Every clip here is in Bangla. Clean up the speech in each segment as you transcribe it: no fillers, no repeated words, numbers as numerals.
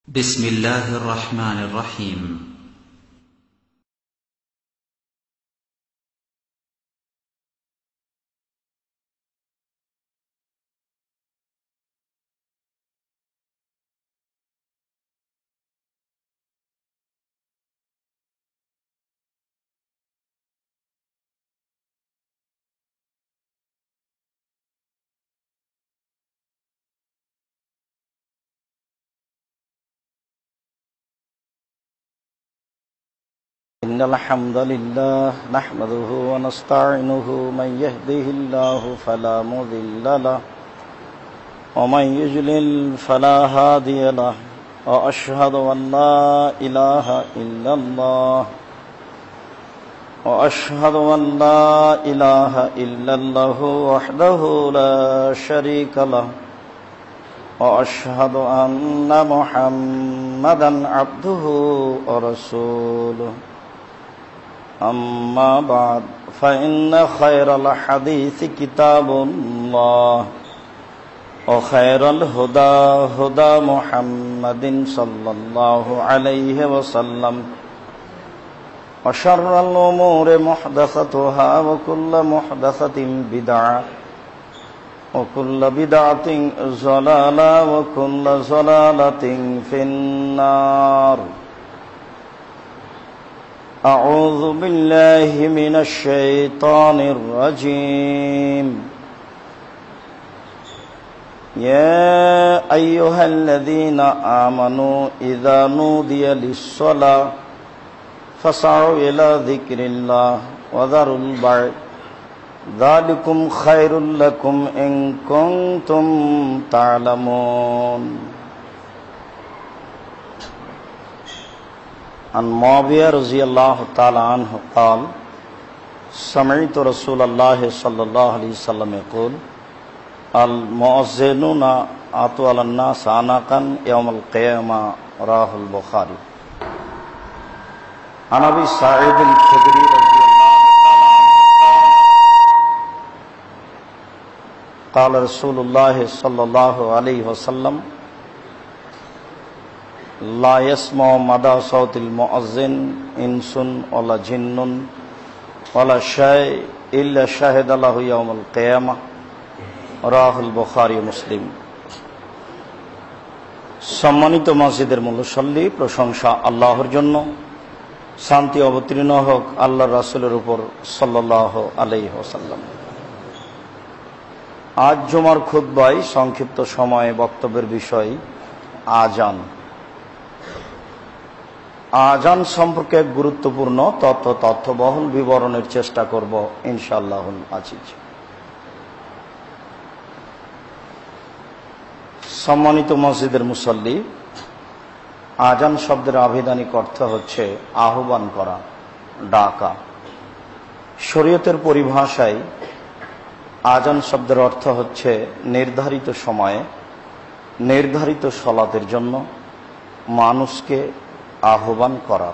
بسم الله الرحمن الرحيم. إن الحمد لله نحمده ونستعينه من يهده الله فلا مضل له ومن يضلل فلا هادي له وأشهد أن لا إله إلا الله وأشهد أن لا إله إلا الله وحده لا شريك له وأشهد أن محمدا عبده ورسوله أما بعد فإن خير الحديث كتاب الله وخير الهدى هدى محمد صلى الله عليه وسلم وشر الأمور محدثاتها وكل محدثة بدعة وكل بدعة ضلالة وكل ضلالة في النار. أعوذ بالله من الشيطان الرجيم. يا أيها الذين آمنوا إذا نودي للصلاة فاسعوا إلى ذكر الله وذروا البيع ذلكم خير لكم إن كنتم تعلمون. عن معاوية رضي الله تعالى عنه قال سمعت رسول الله صلى الله عليه وسلم يقول المؤذنون أطول الناس عنقا يوم القيامة رواه البخاري. عن أبي سعيد الخدري رضي الله تعالى عنه قال رسول الله صلى الله عليه وسلم لا يسمع مدى صوت المؤذن إنس ولا جن ولا شيء إلا شهد له يوم القيامة رواه البخاري মুসলিম. সম্মানিত মসজিদের মুসল্লি, প্রশংসা আল্লাহর জন্য, শান্তি অবতীর্ণ হোক আল্লাহর রাসূলের উপর সাল্লাল্লাহু আলাইহি ওয়াসাল্লাম। আজ জুমার খুতবায় সংক্ষিপ্ত সময়ে বক্তব্যের বিষয় আযান। আযান সম্পর্কে গুরুত্বপূর্ণ তথ্যবহুল বিবরণের চেষ্টা করব ইনশাআল্লাহুল আজিজ। সম্মানিত মসজিদের মুসল্লি, আযান শব্দের আভিধানিক অর্থ হচ্ছে আহ্বান করা, ডাকা। শরীয়তের পরিভাষায় আযান শব্দের অর্থ হচ্ছে নির্ধারিত সময়ে নির্ধারিত সালাতের জন্য মানুষকে আহ্বান করা।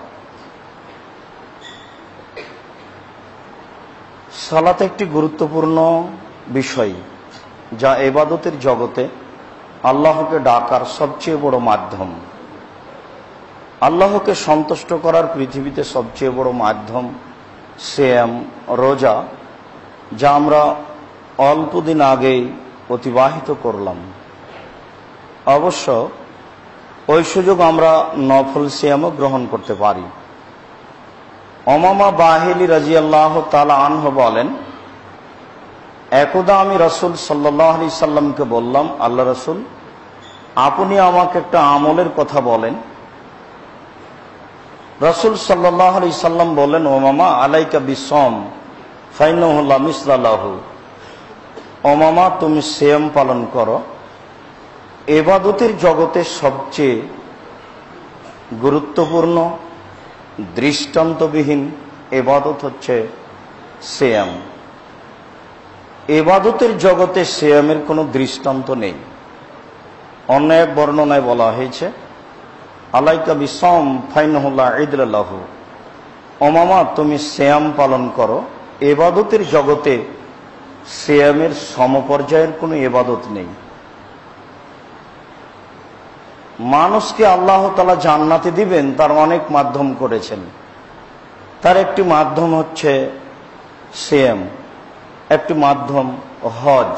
সালাত একটি গুরুত্বপূর্ণ বিষয় যা ইবাদতের জগতে আল্লাহকে ডাকার সবচেয়ে বড় মাধ্যম। আল্লাহকে সন্তুষ্ট করার পৃথিবীতে সবচেয়ে বড় মাধ্যম সিয়াম, রোজা, যা আমরা অল্পদিন আগেই অতিবাহিত করলাম। অবশ্য ওই সুযোগ আমরা নফল সিয়ামও গ্রহণ করতে পারি। উমামা বাহিলি রাদিয়াল্লাহু তাআলা আনহু বলেন, একদা আমি রাসূল সাল্লাল্লাহু আলাইহি সাল্লামকে বললাম, আল্লাহ রাসূল, আপনি আমাকে একটা আমলের কথা বলেন। রাসূল সাল্লাল্লাহু আলাইহি সাল্লাম বলেন, উমামা আলাইকা বিসওম ফাইন্নাহু লা মিসলা লাহু। উমামা, তুমি সিয়াম পালন করো। ইবাদতের জগতে সবচেয়ে গুরুত্বপূর্ণ দৃষ্টান্তবিহীন ইবাদত হচ্ছে সিয়াম। ইবাদতের জগতে সিয়ামের কোনো দৃষ্টান্ত নেই। অন্য এক বর্ণনায় বলা হয়েছে, আলাইকা বিসওম ফাইন্নাহু লা ইদলা লাহু। উমামা, তুমি সিয়াম পালন করো। ইবাদতের জগতে সিয়ামের সমপর্যায়ের কোনো ইবাদত নেই। মানুষকে আল্লাহ তাআলা জান্নাতে দিবেন তার অনেক মাধ্যম করেছেন। তার একটি মাধ্যম হচ্ছে সিয়াম, একটি মাধ্যম হজ,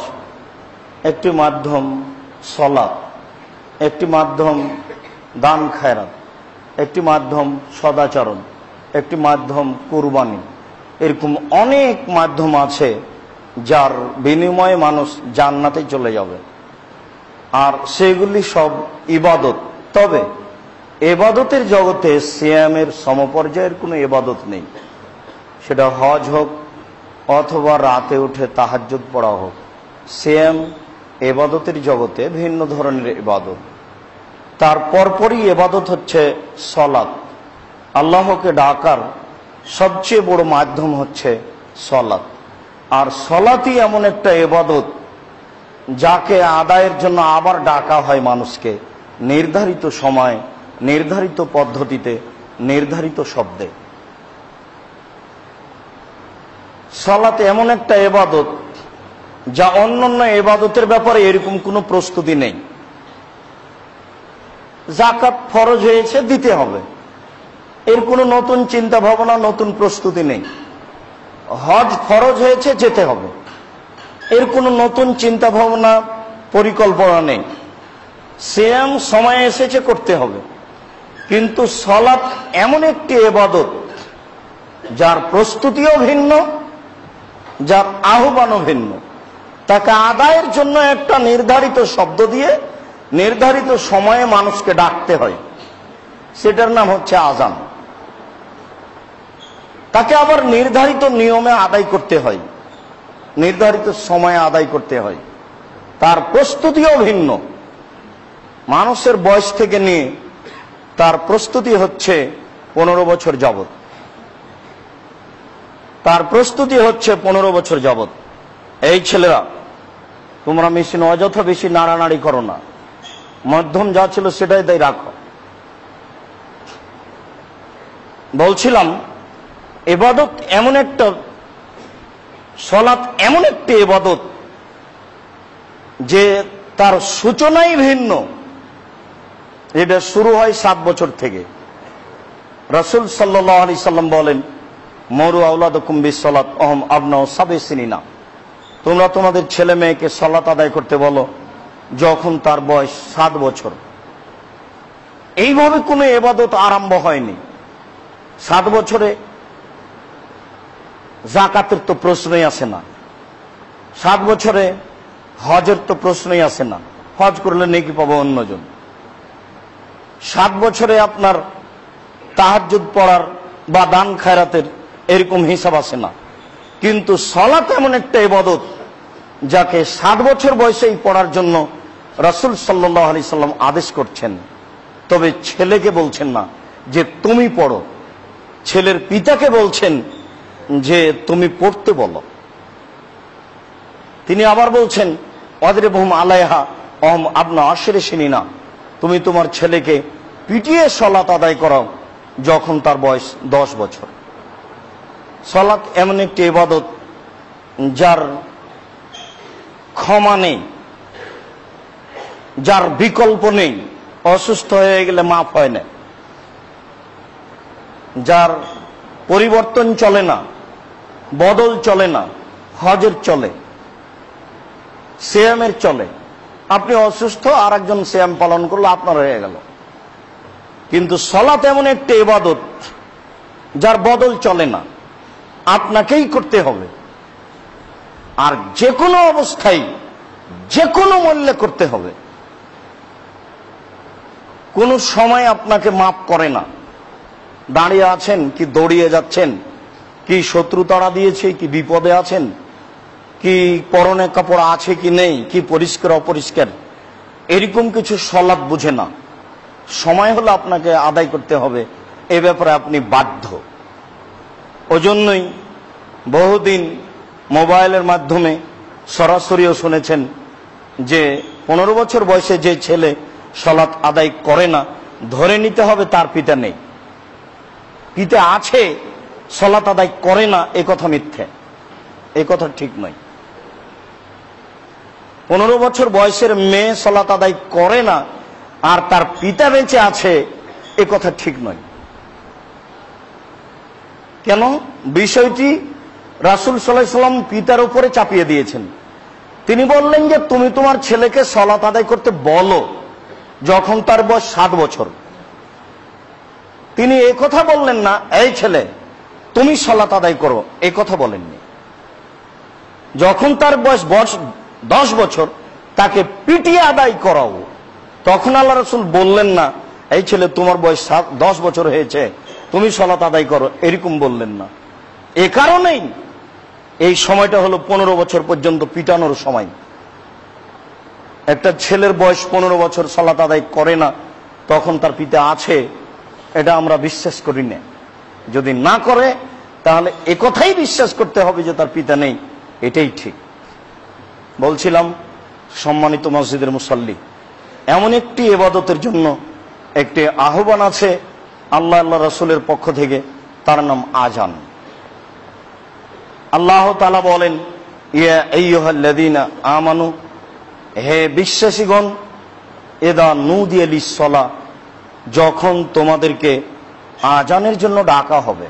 একটি মাধ্যম সালাত, একটি মাধ্যম দান খায়রাত, একটি মাধ্যম সদাচরণ, একটি মাধ্যম কুরবানি। এরকম অনেক মাধ্যম আছে যার বিনিময়ে মানুষ জান্নাতে চলে যাবে, আর সেগুলি সব ইবাদত। তবে ইবাদতের জগতে সিয়ামের সমপর্যায়ের কোনো ইবাদত নেই, সেটা হজ হোক অথবা রাতে উঠে তাহাজ্জুদ পড়া হোক। সিয়াম ইবাদতের জগতে ভিন্ন ধরনের ইবাদত। তার পরপরই ইবাদত হচ্ছে সালাত। আল্লাহকে ডাকার সবচেয়ে বড় মাধ্যম হচ্ছে সালাত, আর সালাতই এমন একটা ইবাদত যাকে আদায়ের জন্য আবার ডাকা হয় মানুষকে নির্ধারিত সময়, নির্ধারিত পদ্ধতিতে, নির্ধারিত শব্দে। সালাত এমন একটা ইবাদত যা অন্যান্য ইবাদতের ব্যাপারে এরকম কোনো প্রস্তুতি নেই। যাকাত ফরজ হয়েছে, দিতে হবে, এর কোনো নতুন চিন্তা ভাবনা, নতুন প্রস্তুতি নেই। হজ ফরজ হয়েছে, যেতে হবে, এর কোনো নতুন চিন্তা ভাবনা, পরিকল্পনা নেই। সিয়াম সময় এসেছে, করতে হবে। কিন্তু সালাত এমন একটি ইবাদত যার প্রস্তুতিও ভিন্ন, যার আহ্বানও ভিন্ন। তাকে আদায়ের জন্য একটা নির্ধারিত শব্দ দিয়ে নির্ধারিত সময়ে মানুষকে ডাকতে হয়, সেটার নাম হচ্ছে আযান। তাকে আবার নির্ধারিত নিয়মে আদায় করতে হয়, নির্ধারিত সময়ে আদায় করতে হয়। তার প্রস্তুতিও ভিন্ন। মানুষের বয়স থেকে নিয়ে তার প্রস্তুতি হচ্ছে 15 বছর যাবত। তার প্রস্তুতি হচ্ছে 15 বছর যাবত। এই ছেলেরা, তোমরা মেশিন অযথা বেশি নাড়ানাড়ি করো না, মধ্যম যা ছিল সেটাই তাই রাখো। বলছিলাম, ইবাদত এমন একটা, সালাত এমন একটি ইবাদত যে তার সূচনাই ভিন্ন। এটা শুরু হয় 7 বছর থেকে। রাসূল সাল্লাল্লাহু আলাইহি সাল্লাম বলেন, মরু আওলাদাকুম বিসসালাত ওয়াহুম আবনাউ সাবঈ সিনিনা। তোমরা তোমাদের ছেলে মেয়েকে সালাত আদায় করতে বলো যখন তার বয়স 7 বছর। এইভাবে কোনো ইবাদত আরম্ভ হয়নি। 7 বছরে যাকাতের তো প্রশ্নই আসে না, 7 বছরে হজের তো প্রশ্নই আসে না, হজ করলে নেকি পাবো অন্যজন। 7 বছরে আপনার তাহাজ্জুদ পড়ার বা দান খায়রাতের এরকম হিসাব আসে না। কিন্তু সালাত এমন একটা ইবাদত যাকে 7 বছর বয়সেই পড়ার জন্য রাসূল সাল্লাল্লাহু আলাইহি সাল্লাম আদেশ করছেন। তবে ছেলেকে বলছেন না যে তুমি পড়ো, ছেলের পিতাকে বলছেন যে তুমি পড়তে বলো। তিনি আবার বলছেন, ওয়াদরিবহুম আলাইহা ওয়াহুম আবনা 10 সিনিনা। তুমি তোমার ছেলেকে পিটিয়ে সালাত আদায় করাও যখন তার বয়স 10 বছর। সালাত এমন একটি ইবাদত যার ক্ষমা নেই, যার বিকল্প নেই। অসুস্থ হয়ে গেলে মাফ হয় না, যার পরিবর্তন চলে না, বদল চলে না। হজের চলে, সিয়ামের চলে। আপনি অসুস্থ, আর একজন সিয়াম পালন করলো, আপনার হয়ে গেল। কিন্তু সালাত এমন একটি ইবাদত যার বদল চলে না, আপনাকেই করতে হবে, আর যে কোনো অবস্থায় যে কোনো মূল্যে করতে হবে। কোনো সময় আপনাকে মাফ করে না। দাঁড়িয়ে আছেন কি দৌড়িয়ে যাচ্ছেন, কি শত্রু তাড়া দিয়েছে, কি বিপদে আছেন, কি পরনে কাপড় আছে কি নেই, কি পরিষ্কার অপরিষ্কার, এরকম কিছু সালাত বুঝে না। সময় হলে আপনাকে আদায় করতে হবে, এ ব্যাপারে আপনি বাধ্য। ওজন্যই বহুদিন মোবাইলের মাধ্যমে সরাসরিও শুনেছেন যে 15 বছর বয়সে যে ছেলে সালাত আদায় করে না, ধরে নিতে হবে তার পিতা নেই। পিতা আছে, সালাত আদায় করে না, এ কথা মিথ্যে, এ কথা ঠিক নয়। 15 বছর বয়সের মেয়ে সালাত আদায় করে না, আর তার পিতা বেঁচে আছে, এ কথা ঠিক নয়। কেন? বিষয়টি রাসূল সাল্লাল্লাহু আলাইহি ওয়াসাল্লাম পিতার উপরে চাপিয়ে দিয়েছেন। তিনি বললেন যে তুমি তোমার ছেলেকে সালাত আদায় করতে বলো যখন তার বয়স 7 বছর। তিনি এই কথা বললেন না, এই ছেলে তুমি সালাত আদায় করো, এই কথা বলেননি। যখন তার বয়স 10 বছর তাকে পিটিয়ে আদায় করাও, তখন আল্লাহ রাসূল বললেন না, এই ছেলে তোমার বয়স 10 বছর হয়েছে, তুমি সালাত আদায় করো, এরকম বললেন না। এ কারণেই এই সময়টা হলো 15 বছর পর্যন্ত পিটানোর সময়। একটা ছেলের বয়স 15 বছর সালাত আদায় করে না, তখন তার পিতা আছে, এটা আমরা বিশ্বাস করি না। যদি না করে তাহলে একথাই বিশ্বাস করতে হবে যে তার পিতা নেই, এটাই ঠিক। বলছিলাম, সম্মানিত মসজিদের মুসল্লি, এমন একটি ইবাদতের জন্য একটি আহ্বান আছে আল্লাহ রাসূলের পক্ষ থেকে, তার নাম আযান। আল্লাহ তাআলা বলেন, ইয়া আইয়ুহাল্লাযীনা আমানু, হে বিশ্বাসীগণ, ইযা নুদিয়া লিস-সালাহ, যখন তোমাদেরকে আযানের জন্য ডাকা হবে,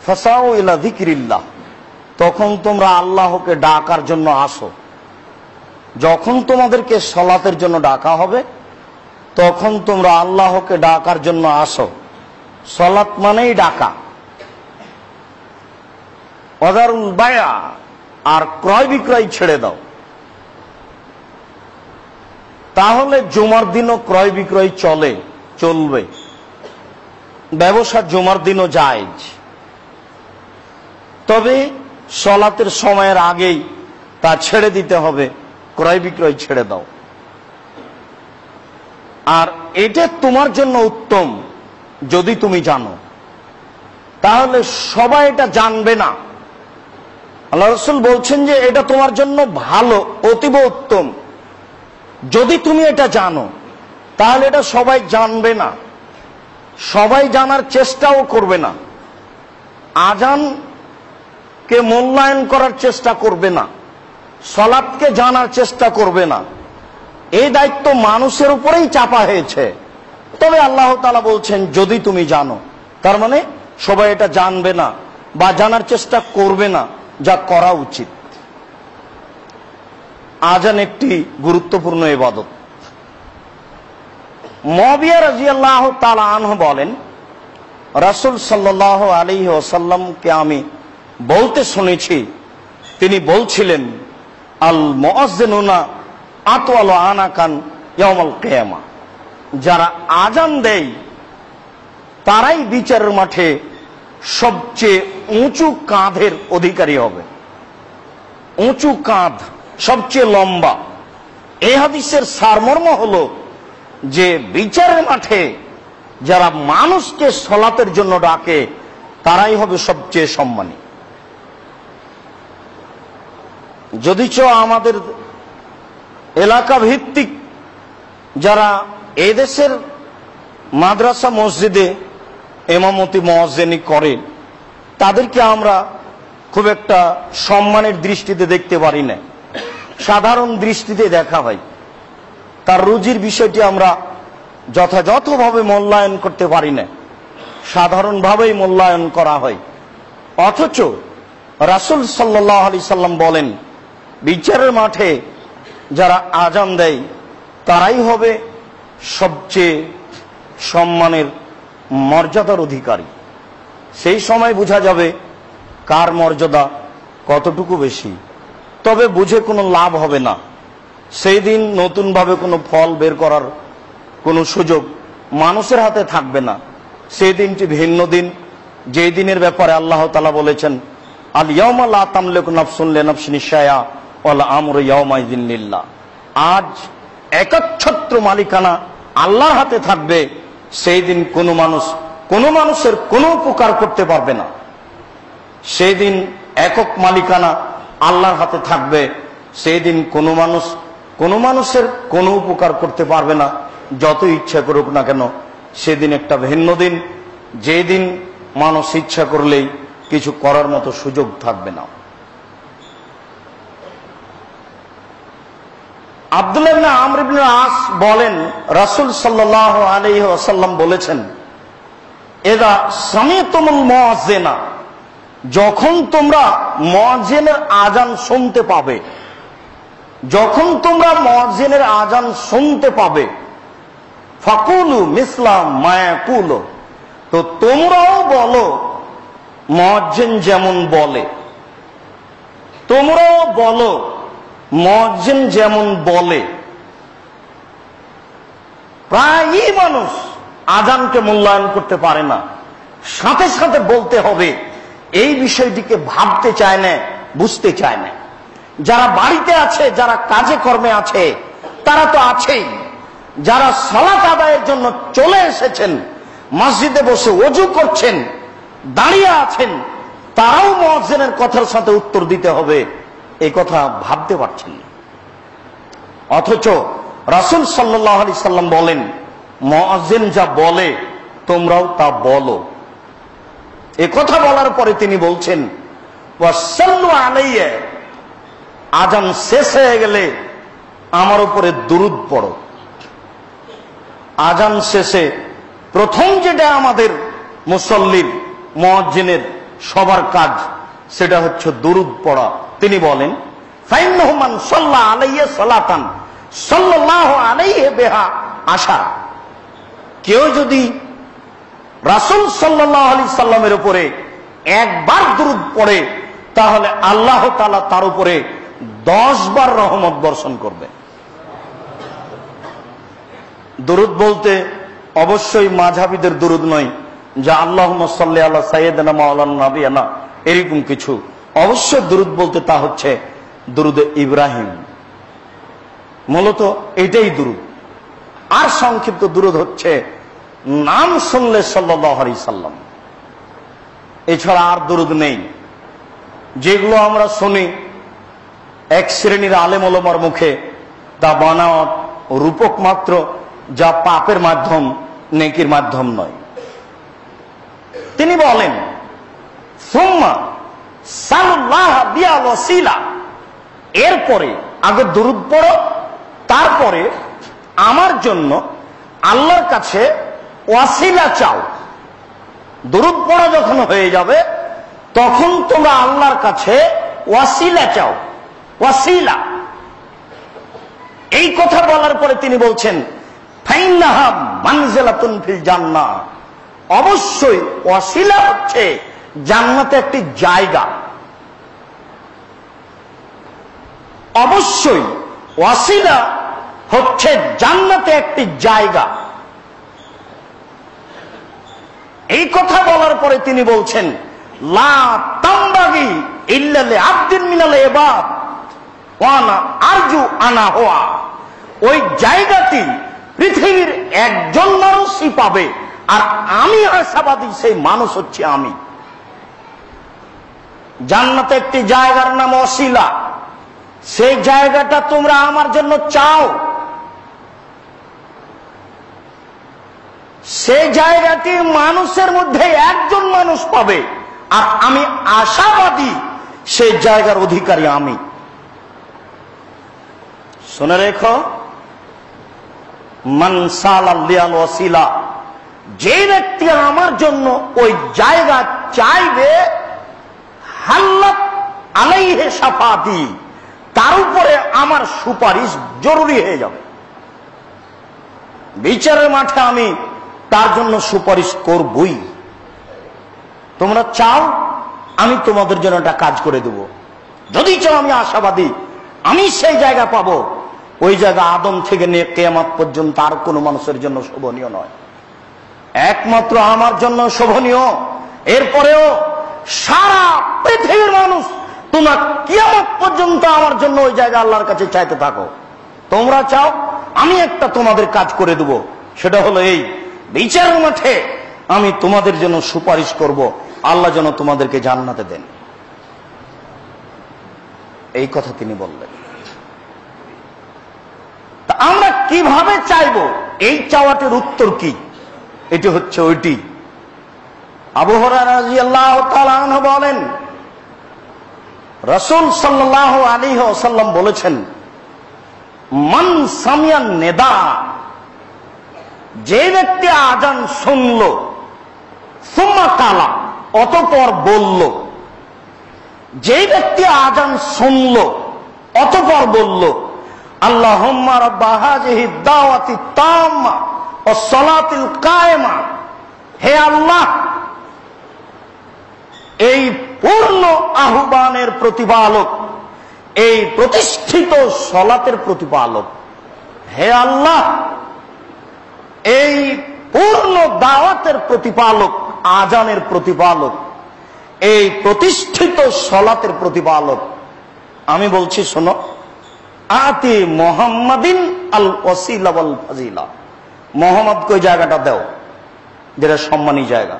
ফাসাউ ইলা যিকরিল্লাহ, তখন তোমরা আল্লাহকে ডাকার জন্য আসো। যখন তোমাদেরকে সালাতের জন্য ডাকা হবে, তখন তোমরা আল্লাহকে ডাকার জন্য আসো। সালাত মানেই ডাকা। ওয়াদারুল বায়া, আর ক্রয় বিক্রয় ছেড়ে দাও। তাহলে জুমার দিনও ক্রয় বিক্রয় চলবে, ব্যবসা জুমার দিনও জায়েজ। তবে সালাতের সময়ের আগেই তা ছেড়ে দিতে হবে, ক্রয় বিক্রয় ছেড়ে দাও। আর এটা তোমার জন্য উত্তম যদি তুমি জানো। তাহলে সবাই এটা জানবে না। আল্লাহ রাসূল বলছেন যে এটা তোমার জন্য ভালো, অতীব উত্তম যদি তুমি এটা জানো। তাহলে এটা সবাই জানবে না, সবাই জানার চেষ্টাও করবে না, আযানকে মূল্যায়ন করার চেষ্টা করবে না, সালাতকে জানার চেষ্টা করবে না। এই দায়িত্ব মানুষের উপরেই চাপা হয়েছে। তবে আল্লাহ তাআলা বলছেন যদি তুমি জানো, তার মানে সবাই এটা জানবে না বা জানার চেষ্টা করবে না, যা করা উচিত। আযান একটি গুরুত্বপূর্ণ ইবাদত। মুআবিয়া রাদিয়াল্লাহু তাআলা আনহু বলেন, রাসূল সাল্লাল্লাহু আলাইহি ওয়াসাল্লামকে আমি বলতে শুনেছি, তিনি বলছিলেন, আল মুআজ্জিনুনা আতওয়ালু আনাকান ইয়াউমাল কিয়ামা, যারা আযান দেয় তারাই বিচারের মাঠে সবচেয়ে উঁচু কাঁধের অধিকারী হবে। উঁচু কাঁধ, সবচেয়ে লম্বা। এই হাদিসের সারমর্ম হলো যে বিচারের মাঠে যারা মানুষকে সালাতের জন্য ডাকে তারাই হবে সবচেয়ে সম্মানী। যদিচ আমাদের এলাকা ভিত্তিক যারা এদেশের মাদ্রাসা মসজিদে ইমামতি মুয়াজ্জিনি করে, তাদেরকে আমরা খুব একটা সম্মানের দৃষ্টিতে দেখতে পারি না, সাধারণ দৃষ্টিতে দেখা হয়। তার রুজির বিষয়টি আমরা যথাযথভাবে মূল্যায়ন করতে পারি না, সাধারণভাবেই মূল্যায়ন করা হয়। অথচ রাসূল সাল্লাল্লাহু আলাইহি সাল্লাম বলেন, বিচারের মাঠে যারা আযান দেয় তারাই হবে সবচেয়ে সম্মানের মর্যাদার অধিকারী। সেই সময় বোঝা যাবে কার মর্যাদা কতটুকু বেশি। তবে বুঝে কোনো লাভ হবে না। সেই দিন নতুনভাবে কোনো ফল বের করার কোনো সুযোগ মানুষের হাতে থাকবে না। সেই দিনটি ভিন্ন দিন, যে দিনের ব্যাপারে আল্লাহ তাআলা বলেছেন, আল ইয়াউমা লা তামলিকু নাফসুন লিনাফসিন শাইআ ওয়াল আমরু ইয়াউমাইযিন লিল্লাহ। আজ একচ্ছত্র মালিকানা আল্লাহর হাতে থাকবে। সেই দিন কোনো মানুষের কোনো উপকার করতে পারবে না। সেই দিন একক মালিকানা আল্লাহর হাতে থাকবে। সেই দিন কোনো মানুষের কোনো উপকার করতে পারবে না, যত ইচ্ছা করুক না কেন। সেদিন একটা ভিন্ন দিন, যে দিন মানুষ ইচ্ছা করলেই কিছু করার মতো সুযোগ থাকবে না। আব্দুল্লাহ ইবনে আমর ইবনে আস বলেন, রাসূল সাল্লাল্লাহু আলাইহি ওয়াসাল্লাম বলেছেন, এদা সামিতুমুল মুয়াজ্জিনা, যখন তোমরা মুয়াজ্জিনের আযান শুনতে পাবে, যখন তোমরা মুয়াজ্জিনের আযান শুনতে পাবে, ফাকুলু মিসলা মা ইয়াকুলু, তো তোমরাও বলো মুয়াজ্জিন যেমন বলে, তোমরাও বলো মুয়াজ্জিন যেমন বলে। প্রায়ই মানুষ আযানকে মূল্যায়ন করতে পারে না, সাথে সাথে বলতে হবে, এই বিষয়টিকে ভাবতে চায় না, বুঝতে চায় না। যারা বাড়িতে আছে, যারা কাজে কর্মে আছে, তারা তো আছেই। যারা সালাত আদায়ের জন্য চলে এসেছেন, মসজিদে বসে ওযু করছেন, দাঁড়িয়ে আছেন, তারাও মুয়াজ্জিনের কথার সাথে উত্তর দিতে হবে, এই কথা ভাবতে পারছেন না। অথচ রাসূল সাল্লাল্লাহু আলাইহি সাল্লাম বলেন, মুয়াজ্জিন যা বলে তোমরাও তা বলো। এ কথা বলার পরে তিনি বলছেন, ওয়াসাল্লু আলাইয়া, আযান শেষ হয়ে গেলে আমার উপরে দুরূদ পড়ো। আযান শেষে প্রথম যেটা আমাদের মুসল্লির, মুয়াজ্জিনের সবার কাজ, সেটা হচ্ছে দুরূদ পড়া। তিনি বলেন, ফাইন্নাহু মান সাল্লা আলাইয়া সালাতান সাল্লাল্লাহু আলাইহি বিহা আশারা, কেউ যদি রাসূল সাল্লাল্লাহু আলাইহি সাল্লামের উপরে একবার দুরূদ পড়ে, তাহলে আল্লাহ তাআলা তার উপরে 10 বার রহমত বর্ষণ করবে। দুরূদ বলতে অবশ্যই মাযহাবীদের দুরূদ নয়, যা আল্লাহুম্মা সাল্লি আলা সাইয়্যিদিনা মাওলানা নাবিয়ানা, এরকম কিছু। অবশ্য দুরূদ বলতে তা হচ্ছে দুরূদে ইব্রাহিম, মূলত এটাই দুরূদ। আর সংক্ষিপ্ত দুরূদ হচ্ছে নাম শুনলে সাল্লাল্লাহু আলাইহি সাল্লাম, এছাড়া আর দুরূদ নেই। যেগুলো আমরা শুনি এক শ্রেণীর আলেম ওলামার মুখে, তা বানাওয়াত রূপক মাত্র, যা পাপের মাধ্যম, নেকির মাধ্যম নয়। তিনি বলেন, সুম্মা সাল্লাল্লাহু বিল ওয়াসিলা, এরপরে আগে দুরূদ পড়ো, তারপরে আমার জন্য আল্লাহর কাছে ওয়াসিলা চাও। দুরূদ পড়া যখন হয়ে যাবে, তখন তোমরা আল্লাহর কাছে ওয়াসিলা চাও। ওয়াসিলা, এই কথা বলার পরে তিনি বলছেন, ফাইন্নাহা মানজিলাতুন ফিল জান্নাহ, অবশ্যই ওয়াসিলা হচ্ছে জান্নাতে একটি জায়গা। অবশ্যই ওয়াসিলা হচ্ছে জান্নাতে একটি জায়গা। এই কথা বলার পরে তিনি বলছেন, লা তামবাগি ইল্লা লিআবদিন মিনাল ইবাদ ওয়া আনা আরজু আনা হুয়া, ওই জায়গাটি পৃথিবীর একজন মানুষই পাবে, আর আমি আশাবাদী সেই মানুষ হচ্ছে আমি। জান্নাতে একটি জায়গার নাম ওয়াসিলা, সেই জায়গাটা তোমরা আমার জন্য চাও। সেই জায়গাটি মানুষের মধ্যে একজন মানুষ পাবে, আর আমি আশাবাদী সেই জায়গার অধিকারী আমি। শুনে রেখো, মান সালাল ওয়াসিলা, যে ব্যক্তি আমার জন্য ওই জায়গা চাইবে, হাল্লাত আলাইহি শাফাতি, তার উপরে আমার সুপারিশ জরুরি হয়ে যাবে। বিচারের মাঠে আমি তার জন্য সুপারিশ করবই। তোমরা চাও, আমি তোমাদের জন্য একটা কাজ করে দেব। যদি চাও, আমি আশাবাদী আমি সেই জায়গা পাবো। ওই জায়গা আদম থেকে নিয়ে কিয়ামত পর্যন্ত আর কোনো মানুষের জন্য শোভনীয় নয়, একমাত্র আমার জন্য শোভনীয়। এরপরেও সারা পৃথিবীর মানুষ তোমরা কিয়ামত পর্যন্ত আমার জন্য ওই জায়গা আল্লাহর কাছে চাইতে থাকো। তোমরা চাও, আমি একটা তোমাদের কাজ করে দেব, সেটা হলো এই, বিচারের মাঠে আমি তোমাদের জন্য সুপারিশ করব, আল্লাহ যেন তোমাদেরকে জান্নাতে দেন। এই কথা তিনি বললেন। তা আমরা কিভাবে চাইব, এই চাওয়াটির উত্তর কি? এটি হচ্ছে ওইটি। আবু হুরায়রা রাদিয়াল্লাহু তাআলা আনহু বলেন, রাসূল সাল্লাল্লাহু আলাইহি ওয়াসাল্লাম বলেছেন, মান সামিয়ান নেদা, যে ব্যক্তি আজান শুনল, সুম্মা কালা, অতঃপর বলল। যে ব্যক্তি আজান শুনল অতঃপর বলল, আল্লাহুম্মা রাব্বা হাযিহি দাওয়াতি তাম্মা ওয়াস সালাতিল কায়েমা, হে আল্লাহ, এই পূর্ণ আহ্বানের প্রতিপালক, এই প্রতিষ্ঠিত সালাতের প্রতিপালক, হে আল্লাহ, এই পূর্ণ দাওয়াতের প্রতিপালক, আজানের প্রতিপালক, এই প্রতিষ্ঠিত সালাতের প্রতিপালক, আমি বলছি শোনো, আতি মুহাম্মাদিন আল ওয়াসিলা ওয়াল ফাজিলা, মুহাম্মদকে ওই জায়গাটা দাও যেটা সম্মানী জায়গা।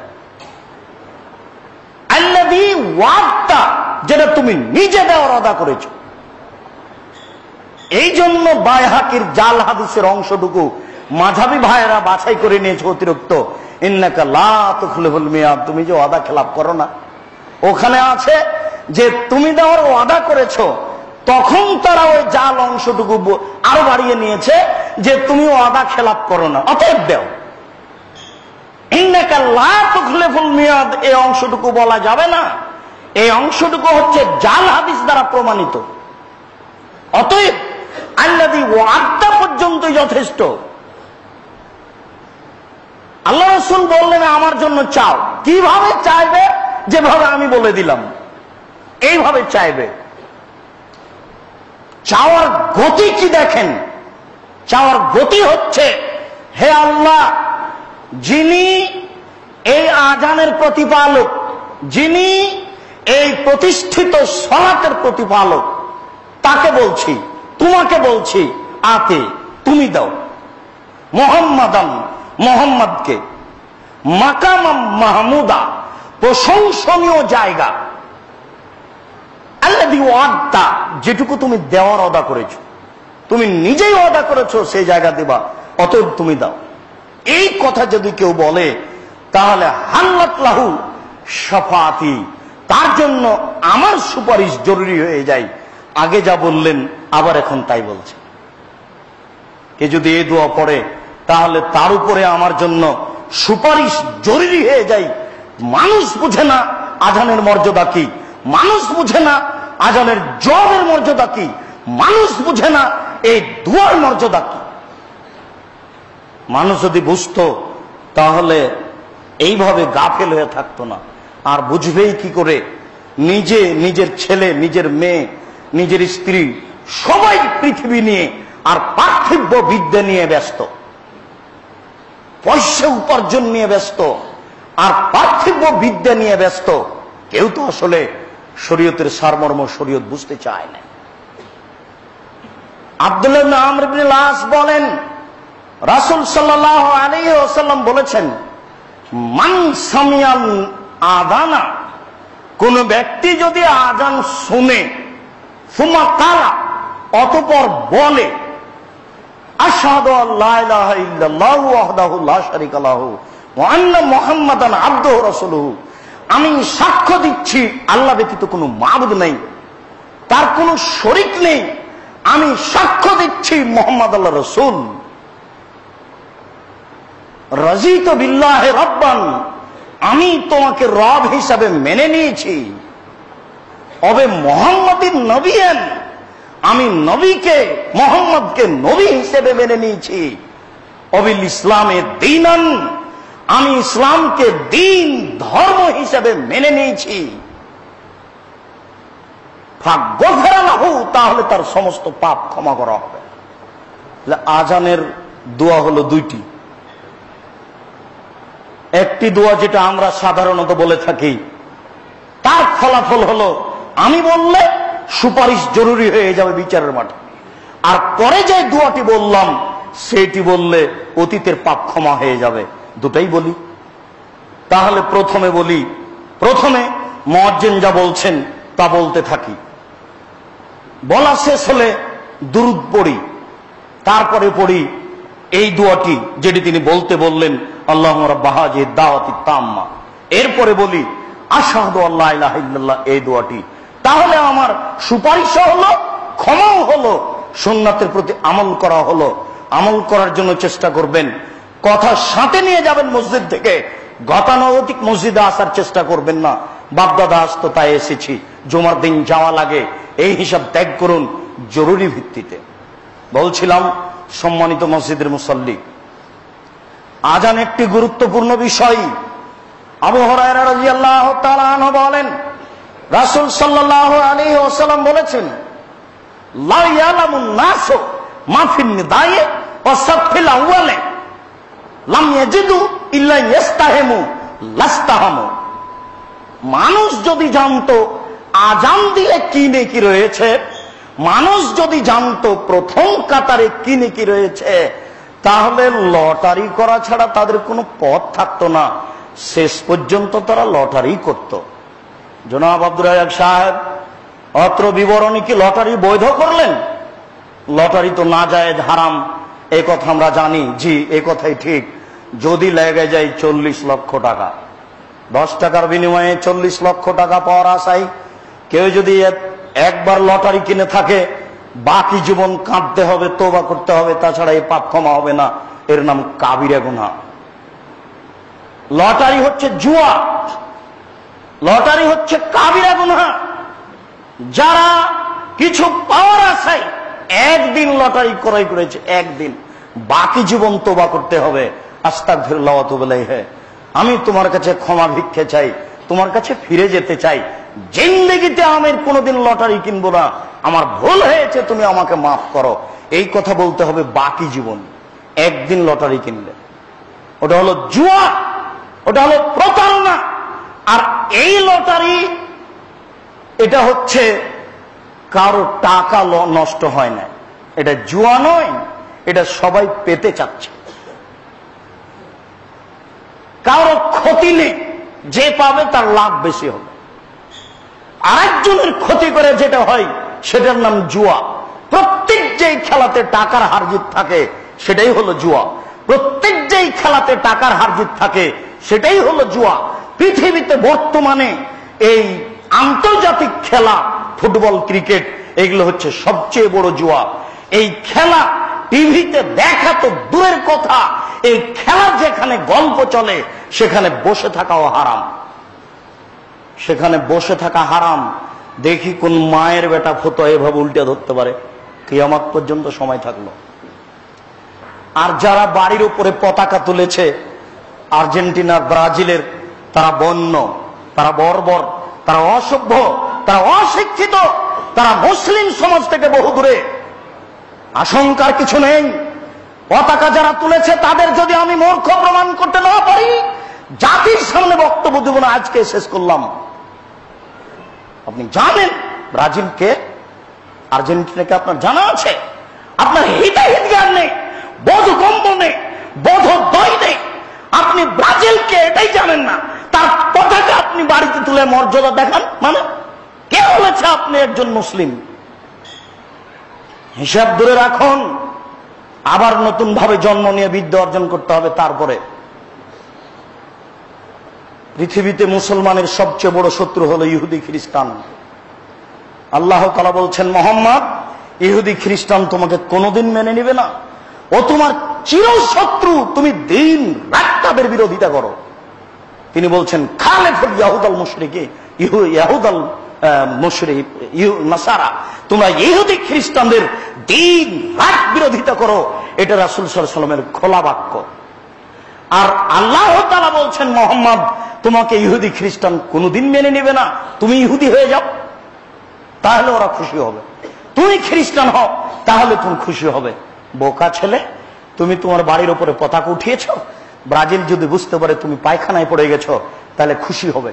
আল্লাযী ওয়া'দতা, যেটা তুমি নিজে দেওয়ার ওয়াদা করেছো। এই জন্য বাইহাকির জাল হাদিসের অংশটুকু মাযহাবী ভাইয়েরা বাছাই করে নিয়েছে অতিরিক্ত, ইন্নাকা লা তুখলিফুল মিয়াদ, তুমি যে ওয়াদা খেলাপ করো না। ওখানে আছে যে তুমি দেওয়ার ওয়াদা করেছো, তখন তারা ওই জাল অংশটুকু আরো বাড়িয়ে নিয়েছে যে তুমি ওয়াদা খেলাপ করো না, অতএব দেও। ইন্নাকা লা তুখলিফুল মিয়াদ, এই অংশটুকু বলা যাবে না, এই অংশটুকু হচ্ছে জাল হাদিস দ্বারা প্রমাণিত। অতএব আল্লাযী ওয়া'দা পর্যন্তই যথেষ্ট। আল্লাহ রাসূল বললেন আমার জন্য চাও। কিভাবে চাইবে? যেভাবে আমি বলে দিলাম এইভাবে চাইবে। চাওয়ার গতি কি দেখেন? চাওয়ার গতি হচ্ছে, হে আল্লাহ, যিনি এই আজানের প্রতিপালক, যিনি এই প্রতিষ্ঠিত সালাতের প্রতিপালক, তাকে বলছি, তোমাকে বলছি, আতে তুমি দাও মুহাম্মাদান, মুহাম্মদকে, মাকামাম মাহমুদা, প্রশংসনীয় জায়গা, আল্লাযী ওয়া'দতা, যেটুকু তুমি দেওয়ার ওয়াদা করেছো, তুমি নিজেই ওয়াদা করেছো সেই জায়গা দিবা, অতএব তুমি দাও। এই কথা যদি কেউ বলে তাহলে হাল্লাত লাহু শাফাআতি, তার জন্য আমার সুপারিশ জরুরি হয়ে যায়। আগে যা বললেন আবার এখন তাই বলছে। কে যদি এই দোয়া পড়ে তাহলে তার উপরে আমার জন্য সুপারিশ জরুরি হয়ে যায়। মানুষ বুঝে না আজানের মর্যাদা কি, মানুষ বুঝে না আজানের জবাবের মর্যাদা কি, মানুষ বুঝে না এই দুয়ার মর্যাদা কি। মানুষ যদি বুঝতো তাহলে এইভাবে গাফেল হয়ে থাকতো না। আর বুঝবেই কি করে? নিজে, নিজের ছেলে, নিজের মেয়ে, নিজের স্ত্রী, সবাই পৃথিবী নিয়ে আর পার্থিব বিদ্যা নিয়ে ব্যস্ত, পয়সা উপার্জন নিয়ে ব্যস্ত আর পার্থিব বিদ্যা নিয়ে ব্যস্ত। কেউ তো আসলে শরীয়তের সারমর্ম, শরীয়ত বুঝতে চায় না। আব্দুল্লাহ ইবনে আমর ইবনে আস বলেন, রাসূল সাল্লাল্লাহু আলাইহি ওয়াসাল্লাম বলেছেন, মান সামিয়াল আযানা, কোন ব্যক্তি যদি আযান শুনে, সুম্মা কালা, অতঃপর বলে, আশহাদু আল্লা ইলাহা ইল্লাল্লাহু ওয়াহদাহু লা শারীকা লাহু ওয়া আন্না মুহাম্মাদান আবদুহু ওয়া রাসূলুহু, আমি সাক্ষ্য দিচ্ছি আল্লাহ ব্যতীত কোনো মাবুদ নেই, তার কোনো শরীক নেই, আমি সাক্ষ্য দিচ্ছি মুহাম্মদ আল্লাহর রাসূল। রাজিতু বিল্লাহি রাব্বান, আমি তোমাকে রব হিসাবে মেনে নিয়েছি। অবে মুহাম্মাদিন নবিয়ান, আমি নবীকে, মুহাম্মদকে নবী হিসেবে মেনে নিয়েছি। অবিল ইসলামে দীনান, আমি ইসলামকে দিন, ধর্ম হিসেবে মেনে নিয়েছি। ফাগফির লাহু, তাহলে তার সমস্ত পাপ ক্ষমা করা হবে। আজানের দোয়া হলো দুইটি। একটি দোয়া যেটা আমরা সাধারণত বলে থাকি, তার ফলাফল হলো আমি বললে সুপারিশ জরুরি হয়ে যাবে বিচারের মাঠে। আর পরে যে দোয়াটি বললাম সেটি বললে অতীতের পাপ ক্ষমা হয়ে যাবে। দুটাই বলি। তাহলে প্রথমে বলি, প্রথমে মুয়াজ্জিন যা বলছেন তা বলতে থাকি, বলা শেষ হলে দুরূদ পড়ি, তারপরে পড়ি এই দোয়াটি যেটি তিনি বলতে বললেন, আল্লাহুম্মা রাব্বা হাযিহি দাওয়াতি তাম্মা। এরপরে বলি আশহাদু আল্লা ইলাহা ইল্লাল্লাহ, এই দোয়াটি। তাহলে আমার সুপারিশও হলো, ক্ষমাও হলো, সুন্নাতের প্রতি আমল করা হলো, আমল করার জন্য চেষ্টা করবেন। কথা সাথে নিয়ে যাবেন মসজিদ থেকে, গতানুগতিক মসজিদে আসার চেষ্টা করবেন না। বাপদাদা আসতো তাই এসেছি, জুমার দিন যাওয়া লাগে, এই হিসাব ত্যাগ করুন জরুরি ভিত্তিতে। বলছিলাম সম্মানিত মসজিদের মুসল্লি, আজান একটি গুরুত্বপূর্ণ বিষয়। আবু হুরায়রা রাদিয়াল্লাহু তাআলা আনহু বলেন, রাসূল সাল্লাল্লাহু আলাইহি ওয়াসাল্লাম বলেছেন, লা ইয়ালামুন নাসু মা ফিন নিদাই ওয়া সাফিল আউয়ালে লাম ইয়াজিদু ইল্লা ইস্তাহিমু লাস্তাহামু। মানুষ যদি জানতো আজান দিলে কি নেকি রয়েছে, মানুষ যদি জানতো প্রথম কাতারে কি নেকি রয়েছে, তাহলে লটারি করা ছাড়া তাদের কোনো পথ থাকতো না। শেষ পর্যন্ত তারা লটারি করত। জনাব আব্দুর রাজ্জাক সাহেব অত্র বিবরণী কি লটারি বৈধ করলেন? লটারি তো নাজায়েজ, হারাম, এই কথা আমরা জানি। জি, এই কথাই ঠিক। যদি লেগে যায় 40 লক্ষ টাকা, 10 টাকার বিনিময়ে 40 লক্ষ টাকা পাওয়ার আশায় কেউ যদি একবার লটারি কিনে থাকে, বাকি জীবন কাঁদতে হবে, তওবা করতে হবে, তাছাড়া এই পাপ ক্ষমা হবে না। এর নাম কাবিরা গুনাহ। লটারি হচ্ছে জুয়া, লটারি হচ্ছে কাবিরা গুনাহ। যারা কিছু পাওয়ার আশায় একদিন লটারি ক্রয় করেছে, একদিন, বাকি জীবন তওবা করতে হবে। আস্তাগফিরুল্লাহ ওয়া আতুবু ইলাইহি। আমি তোমার কাছে ক্ষমা ভিক্ষে চাই, তোমার কাছে ফিরে যেতে চাই। জিন্দেগিতে আমি কোনোদিন লটারি কিনবো না, আমার ভুল হয়েছে, তুমি আমাকে মাফ করো, এই কথা বলতে হবে বাকি জীবন। একদিন লটারি কিনলে ওটা হলো জুয়া, ওটা হলো প্রতারণা। আর এই লটারি, এটা হচ্ছে কারো টাকা নষ্ট হয় না, এটা জুয়া নয়, এটা সবাই পেতে চাচ্ছে। কারো ক্ষতি নেই, যে পাবে তার লাভ বেশি হবে। আরেকজনের ক্ষতি করে যেটা হয় সেটার নাম জুয়া। প্রত্যেক যেই খেলাতে টাকার হারজিত থাকে সেটাই হলো জুয়া। প্রত্যেক যেই খেলাতে টাকার হারজিত থাকে সেটাই হলো জুয়া। পৃথিবীতে বর্তমানে এই আন্তর্জাতিক খেলা, ফুটবল, ক্রিকেট, এগুলো হচ্ছে সবচেয়ে বড় জুয়া। এই খেলা টিভিতে দেখা তো দূরের কথা, এই খেলার যেখানে গল্প চলে সেখানে বসে থাকাও হারাম, সেখানে বসে থাকা হারাম। দেখি কোন মায়ের বেটা ফতো এভাবে উল্টে ধরতে পারে, কিয়ামত পর্যন্ত সময় থাকলো। আর যারা বাড়ির উপরে পতাকা তুলেছে আর্জেন্টিনার, ব্রাজিলের, তারা বন্য, তারা বর্বর, তারা অসভ্য, তারা অশিক্ষিত, তারা মুসলিম সমাজ থেকে বহু দূরে। আশঙ্কার কিছু নেই। পতাকা যারা তুলেছে তাদের যদি আমি মূর্খ প্রমাণ করতে না পারি, জাতির সামনে বক্তব্য দেব না। আজকে শেষ করলাম। আপনি জানেন ব্রাজিলকে, আর্জেন্টিনাকে আপনার জানা আছে? আপনার হিতাহিত জ্ঞান নেই, বোধ কম্ব নেই, বোধোদয় নেই। আপনি ব্রাজিলকে এটাই জানেন না, তার পতাকা আপনি বাড়িতে তুলে মর্যাদা দেখান। মানে কে বলেছে আপনি একজন মুসলিম? হিসাব দূরে রাখুন। আবার নতুন ভাবে জন্ম নিয়ে বিদ্যা অর্জন করতে হবে। তারপরে পৃথিবীতে মুসলমানের সবচেয়ে বড় শত্রু হলো ইহুদি খ্রিস্টান। আল্লাহ তাআলা বলছেন, মুহাম্মদ, ইহুদি খ্রিস্টান তোমাকে কোনোদিন মেনে নেবে না, ও তোমার চিরশত্রু, তুমি দিন রাত তাদের বিরোধিতা করো। তিনি বলছেন, খালেফুল ইয়াহুদাল মুশরিকি, ইয়াহুদাল মুশরিক নাসারা, তোমরা ইহুদি খ্রিস্টানদের দিন রাত বিরোধিতা করো। এটা রাসূল সাল্লাল্লাহু আলাইহি ওয়াসাল্লামের খোলা বাক্য। আর আল্লাহ তাআলা বলছেন, মুহাম্মদ, তোমাকে ইহুদি খ্রিস্টান কোনোদিন মেনে নেবে না, তুমি ইহুদি হয়ে যাও, তাহলে ওরা খুশি হবে। তুমি খ্রিস্টান হও, তাহলে তুমি খুশি হবে। বোকা ছেলে, তুমি তোমার বাড়ির উপরে পতাকা উঠিয়েছ, ব্রাজিল যদি বুঝতে পারে তুমি পায়খানায় পড়ে গেছো তাহলে খুশি হবে।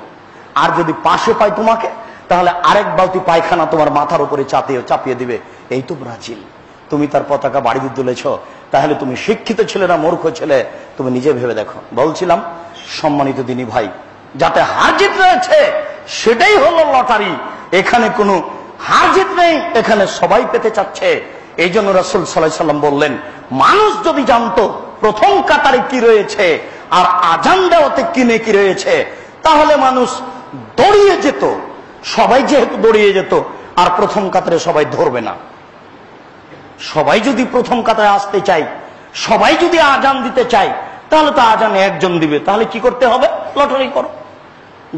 আর যদি পাশে পায় তোমাকে, তাহলে আরেক বালতি পায়খানা তোমার মাথার উপরে চাপিয়ে দিবে। এই তো ব্রাজিল। তুমি তার পতাকা বাড়িতে তুলেছ, তাহলে তুমি শিক্ষিত ছেলে না মূর্খ ছেলে, তুমি নিজে ভেবে দেখো। বলছিলাম সম্মানিত দিনী ভাই, যাতে হারজিত রয়েছে সেটাই হলো লটারি। এখানে কোনো হারজিত নেই, এখানে সবাই পেতে চাচ্ছে। এই জন্য রাসূল সাল্লাল্লাহু আলাইহি ওয়াসাল্লাম বললেন, মানুষ যদি জানতো প্রথম কাতারে কি রয়েছে আর আজান দেওয়াতে কি নেকি রয়েছে, তাহলে মানুষ দৌড়িয়ে যেত। সবাই যেহেতু দৌড়িয়ে যেত, আর প্রথম কাতারে সবাই ধরবে না, সবাই যদি প্রথম কাতারে আসতে চাই, সবাই যদি আজান দিতে চাই, তাহলে তো আজানে একজন দিবে। তাহলে কি করতে হবে? লটারি করো।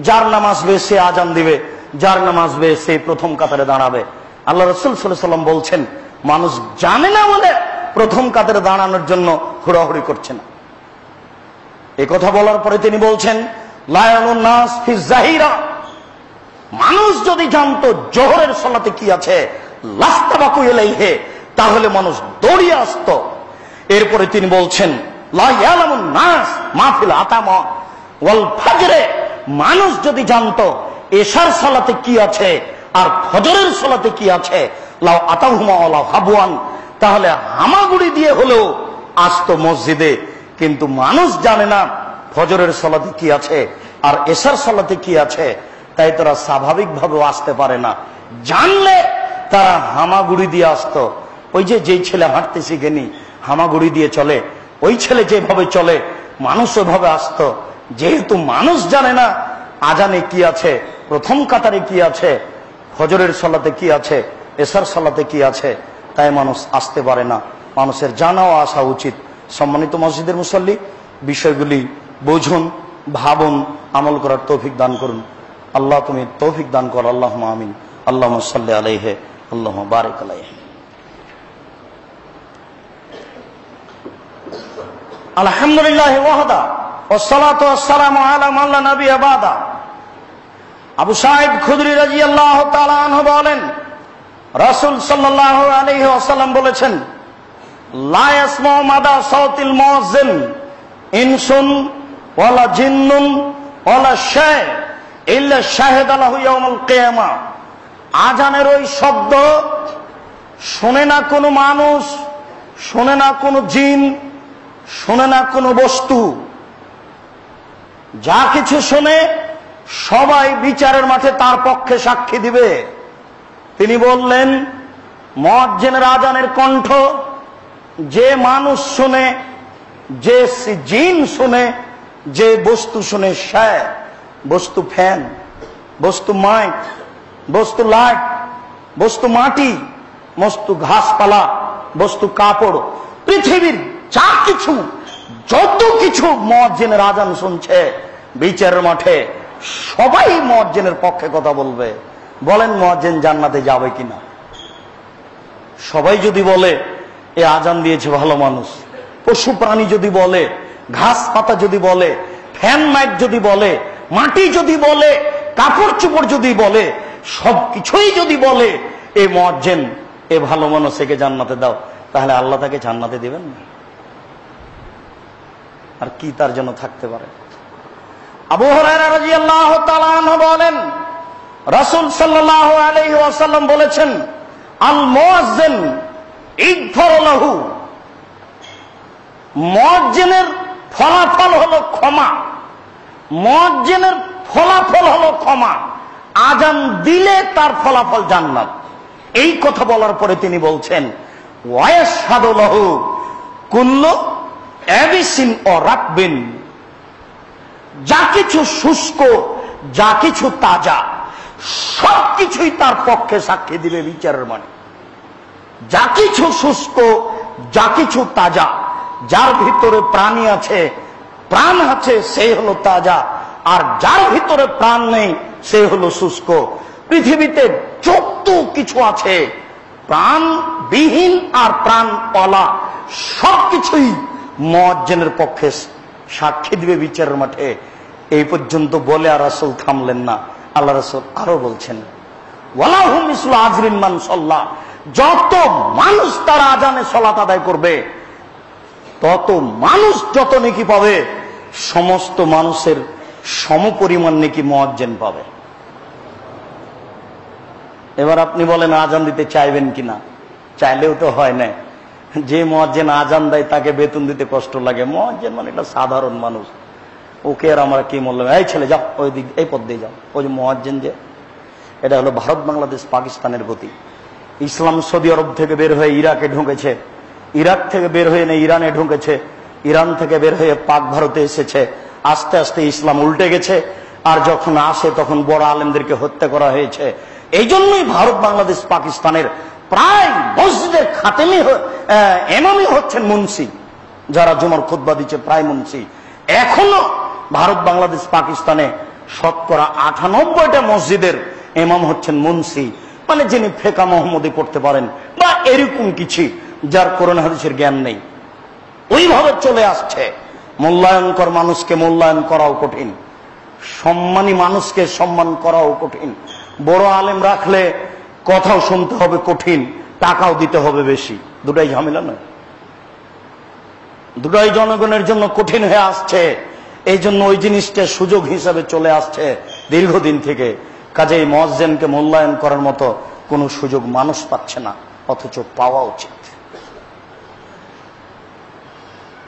যার নাম আসবে সে আজান দিবে, যার নাম আসবে সে প্রথম কাতারে দাঁড়াবে। আল্লাহ রাসূল সাল্লাল্লাহু আলাইহি ওয়াসাল্লাম বলছেন, মানুষ জানে না বলে প্রথম কাতারে দাঁড়ানোর জন্য হুড়াহুড়ি করছে না। এই কথা বলার পরে তিনি বলছেন, লা ইয়ানুন নাস ফি যাহিরা, মানুষ যদি জানতো জোহরের সালাতে কি আছে, লাস্তাবাকু ইলাইহি, তাহলে মানুষ দৌড়িয়ে আসতো। এরপরে তিনি বলছেন, লা ইয়ালামুন নাস মা ফিল আতামা ওয়াল ফাজরে, মানুষ যদি জানতো এশার সালাতে কি আছে আর ফজরের সালাতে কি আছে, লাউ আতাহুমা ওয়ালা হাবওয়ান, তাহলে হামাগুড়ি দিয়ে হলেও আসতো মসজিদে। কিন্তু মানুষ জানে না ফজরের সালাতে কি আছে আর এশার সালাতে কি আছে, তাই তারা স্বাভাবিকভাবে আসতে পারে না। জানলে তারা হামাগুড়ি দিয়ে আসতো। ওই যে যেই ছেলে হাঁটতে শিখেনি, হামাগুড়ি দিয়ে চলে, ওই ছেলে যেভাবে চলে মানুষ ওইভাবে আসতো। যেহেতু মানুষ জানে না আজানে কি আছে, প্রথম কাতারে কি আছে, ফজরের সালাতে কি আছে, এশার সালাতে কি আছে, তাই মানুষ আসতে পারে না। মানুষের জানা ও আসা উচিত। সম্মানিত মসজিদের মুসল্লি, বিষয়গুলি বুঝুন, ভাবুন, আমল করার তৌফিক দান করুন। আল্লাহ তুমি তৌফিক দান কর। আল্লাহুম্মা আমিন। আল্লাহুম্মা সাল্লি আলাইহি, আল্লাহুম্মা বারিক আলাইহি। আলহামদুলিল্লাহ ওয়াহদা ওয়াসসালাতু ওয়াসসালামু আলা মান লা নাবিয়্যা বাদা। আবু সাঈদ খুদরি রাদিয়াল্লাহু তাআলা আনহু বলেন, রাসূল সাল্লাল্লাহু আলাইহি ওয়াসাল্লাম বলেছেন, লা ইয়াসমাউ মাদা সাউতিল মুয়াজ্জিন ইনসুন ওয়ালা জিন্নুন ওয়ালা শাই ইল্লা শাহিদা লাহু ইয়াউমুল কিয়ামা। আজানের ওই শব্দ শুনে না কোনো মানুষ, শুনে না কোনো জিন, শুনে না কোনো বস্তু, যা কিছু শুনে সবাই বিচারের মাঠে তার পক্ষে সাক্ষী দিবে। তিনি বললেন, মুয়াজ্জিনের আজানের কণ্ঠ যে মানুষ শুনে, যে জিন শুনে, যে বস্তু শুনে, সে বস্তু ফ্যান, বস্তু মাইক, বস্তু লাইট, বস্তু মাটি, বস্তু ঘাসপালা, বস্তু কাপড়, পৃথিবীর যা কিছু, যত কিছু মুয়াজ্জিনের আজান শুনছে বিচারের মাঠে সবাই মুয়াজ্জিনের পক্ষে কথা বলবে। বলেন মুয়াজ্জিন জান্নাতে যাবে কিনা? সবাই যদি বলে এ আজান দিয়েছে ভালো মানুষ, পশু প্রাণী যদি বলে, ঘাস পাতা যদি বলে, ফ্যান মাইক যদি বলে, মাটি যদি বলে, কাপড় চোপড় যদি বলে, সবকিছুই যদি বলে এ মুয়াজ্জিন, এ ভালো মানুষ, একে জান্নাতে দাও, তাহলে আল্লাহ তাকে জান্নাতে দিবেন না? আর কি তার জন্য থাকতে পারে? আবু হুরায়রা রাদিয়াল্লাহু তাআলা আনহু বলেন, রাসূল সাল্লাল্লাহু আলাইহি ওয়াসাল্লাম বলেছেন, আল মুয়াজ্জিন ইগফার লাহু, মুয়াজ্জিনের ফলাফল হলো ক্ষমা, মুয়াজ্জিনের ফলাফল হলো ক্ষমা, আজান দিলে তার ফলাফল জান্নাত। এই কথা বলার পরে তিনি বলছেন, ওয়ায়াশহাদু লাহু কুল্লু এবিসিন ও রাকবিন, যা কিছু শুষ্ক, যা কিছু তাজা, সবকিছুই তার পক্ষে সাক্ষী দিবে বিচারের মানে। যা কিছু শুষ্ক, যা কিছু তাজা, যার ভিতরে প্রাণী আছে, প্রাণ আছে, সে হলো তাজা, আর যার ভিতরে প্রাণ নেই সে হলো শুষ্ক। পৃথিবীতে যত কিছু আছে প্রাণবিহীন আর প্রাণওয়ালা, সবকিছুই মুয়াজ্জিনের পক্ষে সাক্ষী দিবে বিচারের মাঠে। এই পর্যন্ত বলে আর রাসূল থামলেন না। আল্লাহ রাসূল আরো বলছেন, ওয়ালাহু মিসলু আজরিন মান সাল্লা, যত মানুষ তারা আজানে সালাত আদায় করবে তত মানুষ যত নেকি পাবে, সমস্ত মানুষের সমপরিমাণ নেকি মুয়াজ্জিন পাবে। এবার আপনি বলেন আজান দিতে চাইবেন কিনা? চাইলেও তো হয় না। যে মুয়াজ্জিন আজান দেয় তাকে বেতন দিতে কষ্ট লাগে। মুয়াজ্জিন মানে একটা সাধারণ মানুষ, ওকে আর আমরা কি বললাম, এই ছেলে যাও ওই দিক, এই পথ দিয়ে যাও। ওই যে মুয়াজ্জিন, যে এটা হলো ভারত, বাংলাদেশ, পাকিস্তানের গতি। ইসলাম সৌদি আরব থেকে বের হয়ে ইরাকে ঢুকেছে, ইরাক থেকে বের হয়ে ইরানে ঢুকেছে, ইরান থেকে বের হয়ে পাক ভারতে এসেছে। আস্তে আস্তে ইসলাম উল্টে গেছে, আর যখন আসে তখন বড় আলেমদেরকে হত্যা করা হয়েছে। এই জন্যই ভারত, বাংলাদেশ, পাকিস্তানের প্রায় মসজিদের খাতেমি এমামই হচ্ছেন মুন্সি, যারা জুমার খুতবা দিচ্ছে প্রায় মুন্সি। এখনো ভারত, বাংলাদেশ, পাকিস্তানে 98% মসজিদের ইমাম হচ্ছেন মুন্সি, মানে যিনি ফেকা মোহাম্মদী পড়তে পারেন বা এরকম কিছু, যার কোরআন হাদিসের জ্ঞান নেই। ওইভাবে চলে আসছে। মূল্যায়নকর মানুষকে মূল্যায়ন করাও কঠিন, সম্মানী মানুষকে সম্মান করাও কঠিন। বড় আলেম রাখলে কথাও শুনতে হবে কঠিন, টাকাও দিতে হবে বেশি। দুটাই ঝামেলা নয়, দুটাই জনগণের জন্য কঠিন হয়ে আসছে। এই জন্য ওই জিনিসটা সুযোগ হিসাবে চলে আসছে দীর্ঘদিন থেকে। কাজেই মুয়াজ্জিনকে মূল্যায়ন করার মতো কোনো সুযোগ মানুষ পাচ্ছে না, অথচ পাওয়া উচিত।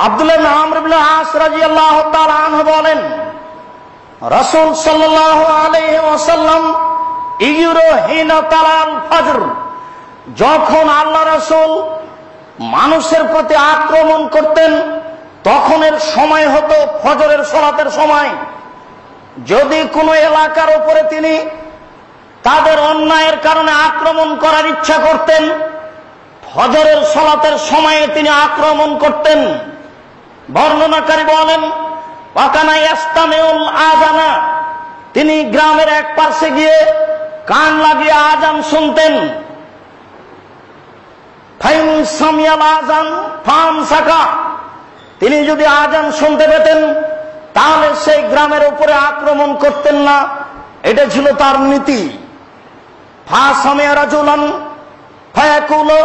আব্দুল্লাহ ইবনে আমর ইবনে আস রাদিয়াল্লাহু তাআলা আনহু বলেন, রাসূল সাল্লাল্লাহু আলাইহি ওয়াসাল্লাম হিনা তালাল ফজর, যখন আল্লাহ রাসূল মানুষের প্রতি আক্রমণ করতেন তখন এর সময় হতো ফজরের সালাতের সময়। যদি কোনো এলাকার উপরে তিনি তাদের অন্যায়ের কারণে আক্রমণ করার ইচ্ছা করতেন, ফজরের সালাতের সময়ে তিনি আক্রমণ করতেন। বর্ণনাকারী বলেন, ওয়াকানা ইয়াস্তামিউল আযানা, তিনি গ্রামের এক পাশে গিয়ে কান লাগিয়ে আযান শুনতেন। ফাইন সামিয়াল আযান ফামসাকা, তিনি যদি আযান শুনতে পেতেন তাহলে সেই গ্রামের উপরে আক্রমণ করতেন না, এটা ছিল তার নীতি। ফাসামিয়া রাজুলান ফায়াকুলু,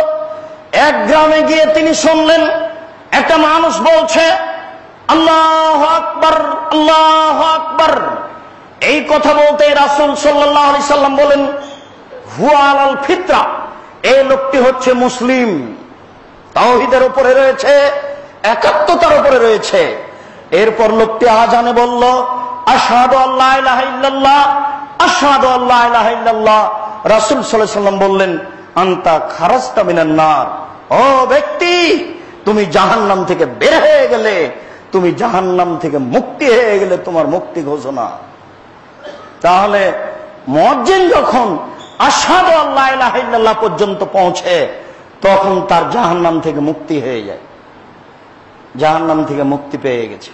এক গ্রামে গিয়ে তিনি শুনলেন একটা মানুষ বলছে আল্লাহু আকবার, আল্লাহু আকবার। এই কথা বলতে রাসূল সাল্লাল্লাহু আলাইহি সাল্লাম বলেন, হুয়া আলাল ফিতরা, এই লোকটি হচ্ছে মুসলিম, তাওহীদের উপরে রয়েছে, একাত্মতার উপরে রয়েছে। এরপর লোকটি আযানে বলল, আশহাদু আল্লা ইলাহা ইল্লাল্লাহ, আশহাদু আল্লা ইলাহা ইল্লাল্লাহ। রাসূল সাল্লাল্লাহু আলাইহি সাল্লাম বললেন, আনতা খারাজতা মিনান নার, ও ব্যক্তি তুমি জাহান্নাম থেকে বের হয়ে গেলে, তুমি জাহান্নাম থেকে মুক্তি হয়ে গেলে, তোমার মুক্তি ঘোষণা। তাহলে মুয়াজ্জিন যখন আশহাদু আল্লা ইলাহা ইল্লাল্লাহ পর্যন্ত পৌঁছে তখন তার জাহান্নাম থেকে মুক্তি হয়ে যায়, জাহান্নাম থেকে মুক্তি পেয়ে গেছে।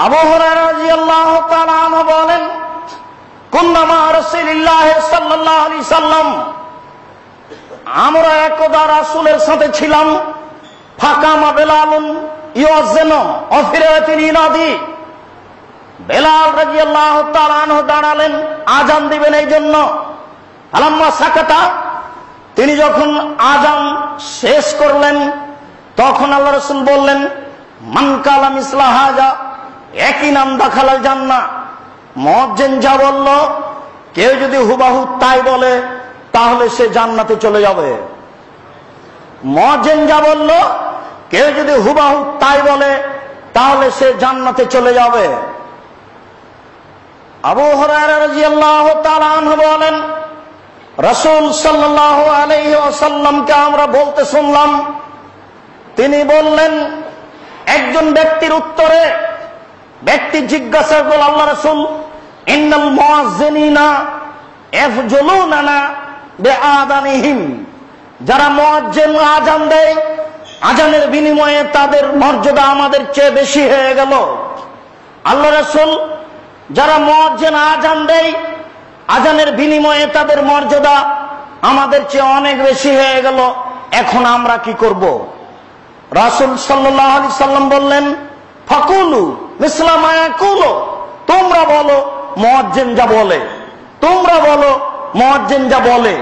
আবু হুরায়রা রাদিয়াল্লাহু তাআলা আনহু বলেন, কুন্না মা রাসূলিল্লাহ সাল্লাল্লাহু আলাইহি সাল্লাম, আমরা একদা রাসূলের সাথে ছিলাম। ফাকামা বেলালুন ইউযাজিনু অফিরাতিন ইনাদি, বেলাল রাদিয়াল্লাহু তাআলা আনহু দাঁড়ালেন আযান দিবেন এই জন্য। আলাম্মা সাকাতা, তিনি যখন আযান শেষ করলেন তখন আল্লাহ রাসূল বললেন, মান কালা মিসলা হাযা একই নাম দাখালাল জান্নাহ। মুয়াজ্জিন যা বলল কেউ যদি হুবাহু তাই বলে তাহলে সে জান্নাতে চলে যাবে। মুয়াজ্জিন যা বলল কেউ যদি হুবাহু তাই বলে তাহলে সে জান্নাতে চলে যাবে। আবু হুরায়রা রাদিয়াল্লাহু তাআলা আনহু বলেন, রাসূল সাল্লাল্লাহু আলাইহি ওয়াসাল্লামকে আমরা বলতে শুনলাম, তিনি বললেন, একজন ব্যক্তির উত্তরে ব্যক্তি জিজ্ঞাসা করল, আল্লাহ রাসূল, ইন্নাল মুয়াজ্জিনিনা ইয়াফজুলুনা বিআযানিহিম, যারা মুয়াজ্জিন আযান দেয় আযানের বিনিময়ে তাদের মর্যাদা আমাদের চেয়ে বেশি হয়ে গেল। আল্লাহ রাসূল, যারা মুয়াজ্জিন আযান দেয় আযানের বিনিময়ে তাদের মর্যাদা আমাদের চেয়ে অনেক বেশি হয়ে গেল, এখন আমরা কি করব? রাসূল সাল্লাল্লাহু আলাইহি সাল্লাম বললেন, ফাকুলু মিসলা মা ইয়াকুলু, তোমরা বলো মুয়াজ্জিন যা বলে, তোমরা বলো মুয়াজ্জিন যা বলে।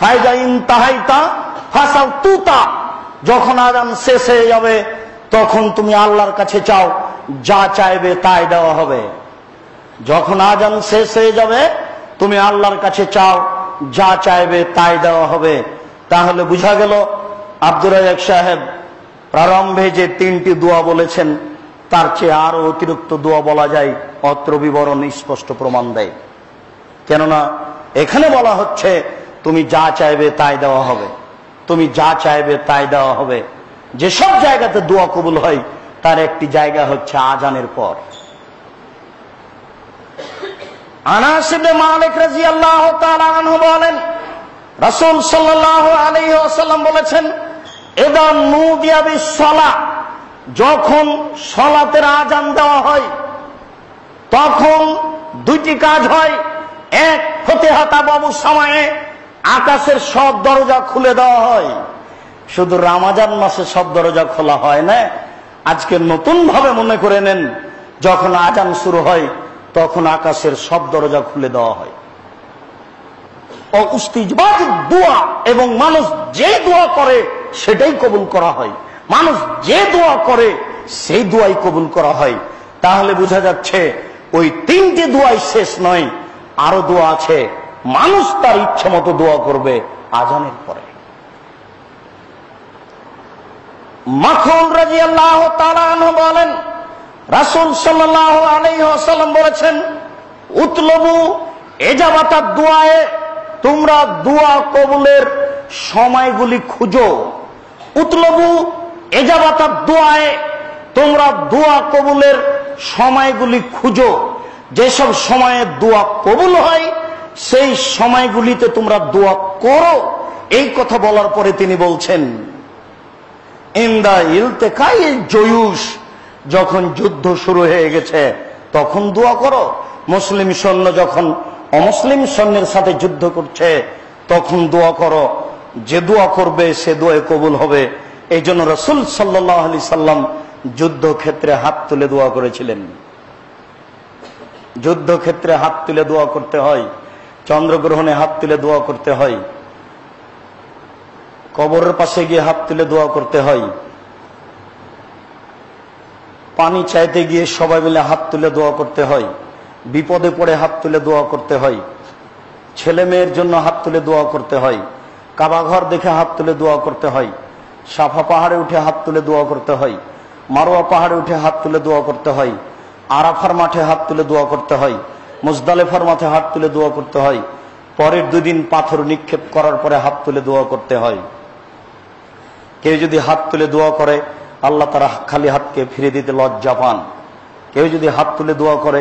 ফাইদা ইনতাহাইতা ফাসালতুতা, যখন আযান শেষ হয়ে যাবে তখন তুমি আল্লাহর কাছে চাও, যা চাইবে তাই দেওয়া হবে। যখন আযান শেষ হয়ে যাবে তুমি আল্লাহর কাছে চাও, যা চাইবে তাই দেওয়া হবে। তাহলে বুঝা গেল আব্দুর রাজ্জাক সাহেব প্রারম্ভে যে 3টি দোয়া বলেছেন তার চেয়ে আরো অতিরিক্ত দোয়া বলা যায়, অত্র বিবরণ স্পষ্ট প্রমাণ দেয়। কেননা এখানে বলা হচ্ছে তুমি যা চাইবে তাই দেওয়া হবে, তুমি যা চাইবে তাই দেওয়া হবে। যেসব জায়গাতে দোয়া কবুল হয় তার একটি জায়গা হচ্ছে আযানের পর। আনাস ইবনে মালিক রাদিয়াল্লাহু তাআলা আনহু বলেন, রাসূল সাল্লাল্লাহু আলাইহি ওয়াসাল্লাম বলেছেন, ইযা নুদিয়া বিস-সালাহ, যখন সালাতের আযান দেওয়া হয় তখন দুইটি কাজ হয়। এক, ফাতিহাত আবু সামায়ে, আকাশের সব দরজা খুলে দেওয়া হয়। শুধু রমজান মাসে সব দরজা খোলা হয় না, আজকে নতুন ভাবে মনে করে নেন, যখন আযান শুরু হয় তখন আকাশের সব দরজা খুলে দেওয়া হয়। ও ইস্তিজবাবুদ দুআ, এবং মানুষ যে দোয়া করে সেটাই কবুল করা হয়। মানুষ যে দোয়া করে সেই দোয়াই কবুল করা হয়। তাহলে বোঝা যাচ্ছে ওই তিনটি দোয়াই শেষ নয়, আরো দোয়া আছে। মানুষ তার ইচ্ছে মতো দোয়া করবে আযানের পরে। মাখুল রাদিয়াল্লাহু তাআলা আনহু বলেন, রাসূল সাল্লাল্লাহু আলাইহি ওয়াসাল্লাম বলেছেন, উতলবু ইজাবাতাদ দুআয়ে, তোমরা দোয়া কবুলের সময়গুলি খুঁজো। উতলবু ইজাবাতাদ দুআয়ে, তোমরা দোয়া কবুলের সময়গুলি খুঁজো। যেসব সময়ে দোয়া কবুল হয় সেই সময়গুলিতে তোমরা দোয়া করো। এই কথা বলার পরে তিনি বলছেন, ইনদা ইলতিকাই জয়ুশ, যখন যুদ্ধ শুরু হয়ে গেছে তখন দোয়া করো। মুসলিম সৈন্য যখন অমুসলিম সৈন্যের সাথে যুদ্ধ করছে তখন দোয়া করো। যে দোয়া করবে সে দোয়া কবুল হবে। এই জন্য রাসূল সাল্লাল্লাহু আলাইহি সাল্লাম যুদ্ধক্ষেত্রে হাত তুলে দোয়া করেছিলেন। যুদ্ধক্ষেত্রে হাত তুলে দোয়া করতে হয়, চন্দ্রগ্রহণে হাত তুলে দোয়া করতে হয়, কবরের পাশে গিয়ে হাত তুলে দোয়া করতে হয়, পানি চাইতে গিয়ে সবাই মিলে হাত তুলে দোয়া করতে হয়, বিপদে পড়ে হাত তুলে দোয়া করতে হয়, ছেলে মেয়ের জন্য হাত তুলে দোয়া করতে হয়, কাবা ঘর দেখে হাত তুলে দোয়া করতে হয়, সাফা পাহাড়ে উঠে হাত তুলে দোয়া করতে হয়, মারওয়া পাহাড়ে উঠে হাত তুলে দোয়া করতে হয়, আরাফার মাঠে হাত তুলে দোয়া করতে হয়, মুজদালিফার মাঠে হাত তুলে দোয়া করতে হয়, পরের দুদিন পাথর নিক্ষেপ করার পরে হাত তুলে দোয়া করতে হয়। কেউ যদি হাত তুলে দোয়া করে আল্লাহ তার খালি হাতকে ফিরে দিতে লজ্জা পান। কেউ যদি হাত তুলে দোয়া করে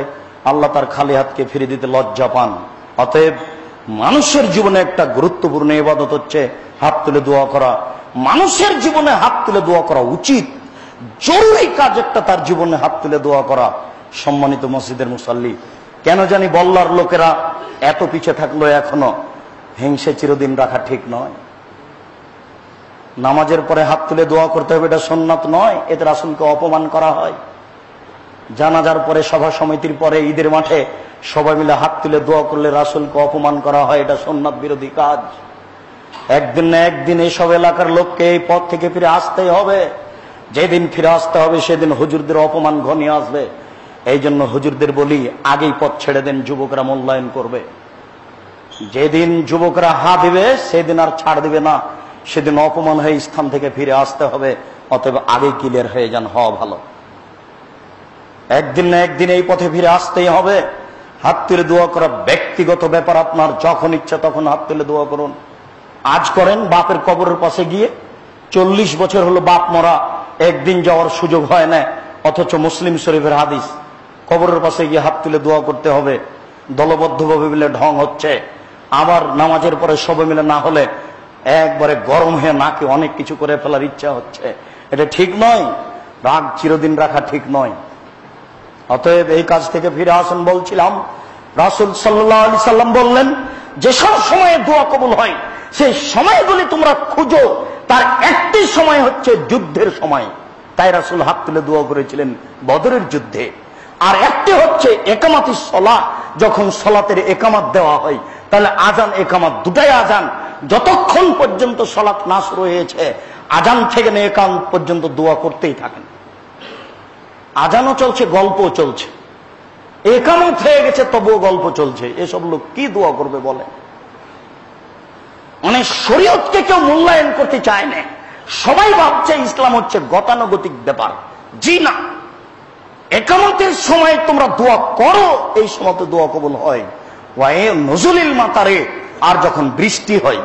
আল্লাহ তার খালি হাতকে ফিরে দিতে লজ্জা পান। অতএব মানুষের জীবনে একটা গুরুত্বপূর্ণ ইবাদত হচ্ছে হাত তুলে দোয়া করা। মানুষের জীবনে হাত তুলে দোয়া করা উচিত, জরুরি কাজ একটা তার জীবনে হাত তুলে দোয়া করা। সম্মানিত মসজিদের মুসাল্লি, কেন জানি বল্লার লোকেরা এত পিছে থাকলো এখনো। হিংসে চিরদিন রাখা ঠিক নয়। নামাজের পরে হাত তুলে দোয়া করতে হবে, এটা সুন্নাত নয়, এতে রাসূলকে অপমান করা হয়। জানাজার পরে সভা সমিতির পরে ঈদের মাঠে সবাই মিলে হাত তুলে দোয়া করলে রাসূলকে অপমান করা হয়, এটা সুন্নাত বিরোধী কাজ। একদিন না একদিন এইসব এলাকার লোককে এই পথ থেকে ফিরে আসতেই হবে। যেদিন ফিরে আসতে হবে সেদিন হুজুরদের অপমান ঘনিয়ে আসবে। এই জন্য হুজুরদের বলি, আগেই পথ ছেড়ে দেন, যুবকরা মূল্যায়ন করবে। যেদিন যুবকরা হা দিবে সেদিন আর ছাড় দিবে না, সেদিন অপমান হয়ে স্থান থেকে ফিরে আসতে হবে। অতএব আগেই ক্লিয়ার হয়ে যান, হওয়া ভালো। একদিন না একদিন এই পথে ফিরে আসতেই হবে। হাত তুলে দোয়া করা ব্যক্তিগত ব্যাপার, আপনার যখন ইচ্ছা তখন হাত তুলে দোয়া করুন। আজ করেন, বাপের কবরের পাশে গিয়ে 40 বছর হলো বাপ মরা, একদিন যাওয়ার সুযোগ হয় না, অথচ মুসলিম শরীফের হাদিস কবরের পাশে গিয়ে হাত তুলে দোয়া করতে হবে। দলবদ্ধভাবে মিলে ঢং হচ্ছে, আবার নামাজের পরে সবাই মিলে না হলে একবারে গরম হয়ে নাকে অনেক কিছু করে ফেলার ইচ্ছা হচ্ছে। এটা ঠিক নয়, রাগ চিরদিন রাখা ঠিক নয়। অতএব এই কাজ থেকে ফিরে আসুন। বলছিলাম, রাসূল সাল্লাল্লাহু আলাইহি সাল্লাম বললেন, যেসব সময়ে দোয়া কবুল হয় সেই সময়গুলি তোমরা খুঁজো। তার একটি সময় হচ্ছে যুদ্ধের সময়, তাই রাসূল হাত তুলে দোয়া করেছিলেন বদরের যুদ্ধে। আর একটি হচ্ছে একামাতিস সালাহ, যখন সালাতের একামাত দেওয়া হয়। তাহলে আজান একামাত দুটাই আজান। যতক্ষণ পর্যন্ত সালাত না শুরু হয়েছে আজান থেকে নিয়ে একামত পর্যন্ত দোয়া করতেই থাকেন। আজানও চলছে, গল্পও চলছে, একামত হয়ে গেছে তবুও গল্প চলছে। এসব লোক কি দোয়া করবে বলে? মানে শরীয়তকে কেউ মূল্যায়ন করতে চায় না। সবাই ভাবছে ইসলাম হচ্ছে গতানুগতিক ব্যাপার। জি না, একামতের সময় তোমরা দোয়া করো, এই সময় তো দোয়া কবুল হয়। ওয়ায়ে নজুলিল মাতারে, আর যখন বৃষ্টি হয়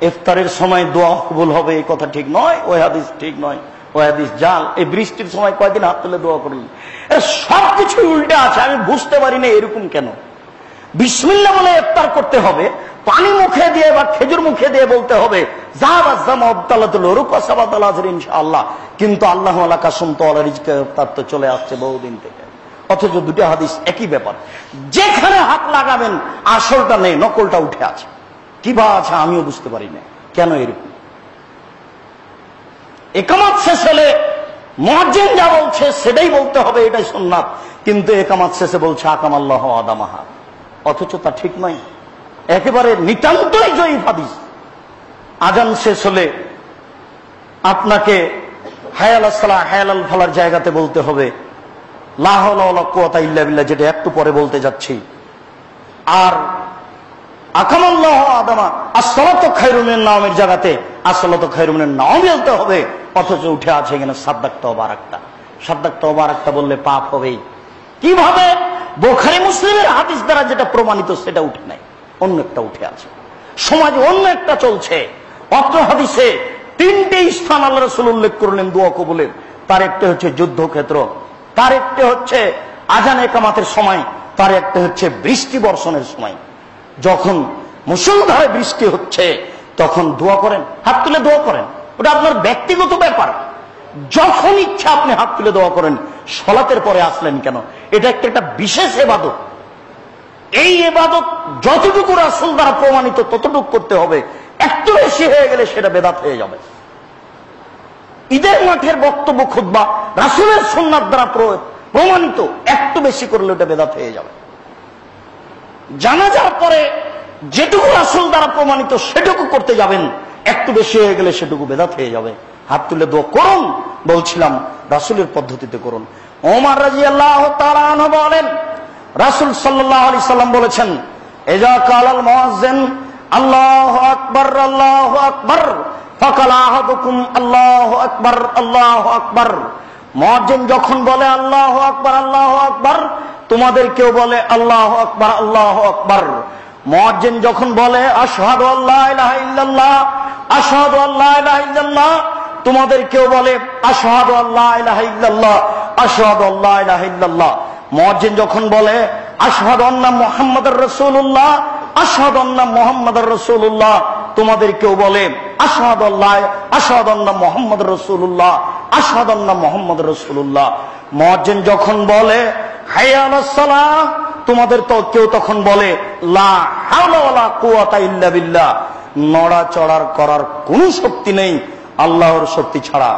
ইফতারের সময় দোয়া কবুল হবে এই কথা ঠিক নয়, ওই হাদিস ঠিক নয়। ও হাদিস জাল। এই বৃষ্টির সময় কয়দিন হাত তুলে দোয়া করলেন, সবকিছু উল্টে আছে। আমি বুঝতে পারি না এরকম কেন। বিসমিল্লাহ বলে ইফতার করতে হবে, পানি মুখে দিয়ে বা খেজুর মুখে দিয়ে বলতে হবে ইনশাআল্লাহ, কিন্তু আল্লাহ ইফতার তো চলে আসছে বহুদিন থেকে। অথচ দুটো হাদিস একই ব্যাপার। যেখানে হাত লাগাবেন আসলটা নেই, নকলটা উঠে আছে। কিবা আছে আমিও বুঝতে পারি না কেন এরকম। একামত শেষ হলে মুয়াজ্জিন যা বলছে সেটাই বলতে হবে, এটাই সুন্নাত। কিন্তু একামত শেষে বলছে আকামাল্লাহু আদামাহা, অথচ তা ঠিক নয়। একেবারে নিতান্তই জয়ীফ হাদিস। আজান শেষ হলে আপনাকে হায়াল আসসালাহ হায়াল আল ফালার জায়গাতে বলতে হবে লা হাওলা ওয়ালা কুওয়াতা ইল্লা বিল্লাহ, যেটা একটু পরে বলতে যাচ্ছি। আর আকামাল্লাহু আদামা আসসালাতু খায়রুম মিনান নাওমের জায়গাতে আসসালাতু খায়রুম মিনান নাওম বলতে হবে, অথচ উঠে আছে এখানে সাদ্দাক তওবারাকটা। সাদ্দাক তওবারাকটা বললে পাপ হবেই। কিভাবে? বুখারী মুসলিমের হাদিস দ্বারা যেটা প্রমাণিত সেটা উঠে নাই, অন্য একটা উঠে আছে। সমাজে অন্য একটা চলছে। অত্র হাদিসে তিনটে স্থান আল্লাহ রাসূল উল্লেখ করলেন দোয়া কবুলের। তার একটা হচ্ছে যুদ্ধক্ষেত্র, তার একটা হচ্ছে আজান একামাতের সময়, তার একটা হচ্ছে বৃষ্টি বর্ষণের সময়। যখন মুষলধারে বৃষ্টি হচ্ছে তখন দোয়া করেন, হাত তুলে দোয়া করেন, ওটা আপনার ব্যক্তিগত ব্যাপার। যখন ইচ্ছা আপনি হাত তুলে দোয়া করেন। সালাতের পরে আসলেন কেন? এটা একটা বিশেষ ইবাদত। এই ইবাদত যতটুকু রাসূল দ্বারা প্রমাণিত ততটুকু করতে হবে। একটু বেশি হয়ে গেলে সেটা বেদাত হয়ে যাবে। ঈদের মাঠের বক্তব্য খুতবা রাসূলের সুন্নাত দ্বারা প্রমাণিত, একটু বেশি করলে ওটা বেদাত হয়ে যাবে। জানাজার পরে যেটুকু রাসূল দ্বারা প্রমাণিত সেটুকু করতে যাবেন, একটু বেশি হয়ে গেলে সেটুকু বেদাত হয়ে যাবে। হাত তুলে দোয়া করুন, বলছিলাম রাসূলের পদ্ধতিতে করুন। ওমর রাদিয়াল্লাহু তাআলা আনহু বলেন, রাসূল সাল্লাল্লাহু আলাইহি সাল্লাম বলেছেন, ইজা কালাল মুয়াজ্জিন আল্লাহু আকবার আল্লাহু আকবার ফাকালা আহাদুকুম আল্লাহু আকবার আল্লাহু আকবার। মুয়াজ্জিন যখন বলে আল্লাহু আকবার আল্লাহু আকবার, তোমাদের কেউ বলে আল্লাহু আকবার আল্লাহু আকবার। মুয়াজ্জিন যখন বলে আশহাদু আল্লা ইলাহা ইল্লাল্লাহ আশহাদু আল্লা ইলাহা ইল্লাল্লাহ, তোমাদের কেউ বলে আশহাদু আল্লা ইলাহা ইল্লাল্লাহ আশহাদু আল্লা ইলাহা ইল্লাল্লাহ। মুয়াজ্জিন যখন বলে আশহাদু আন্না মুহাম্মাদুর রাসূলুল্লাহ আশহাদু আন্না মুহাম্মাদুর রাসূলুল্লাহ, তোমাদের কেউ বলে আশহাদু আন্না মুহাম্মাদুর রাসূলুল্লাহ আশহাদু আন্না মুহাম্মাদুর রাসূলুল্লাহ। মুয়াজ্জিন যখন বলে হাইয়া আলাস সালাহ, তোমাদের তো কেউ তখন বলে লা হাওলা ওয়ালা কুওয়াতা ইল্লা বিল্লাহ, নড়াচড়ার করার কোনো শক্তি নেই আল্লাহর শক্তি ছাড়া।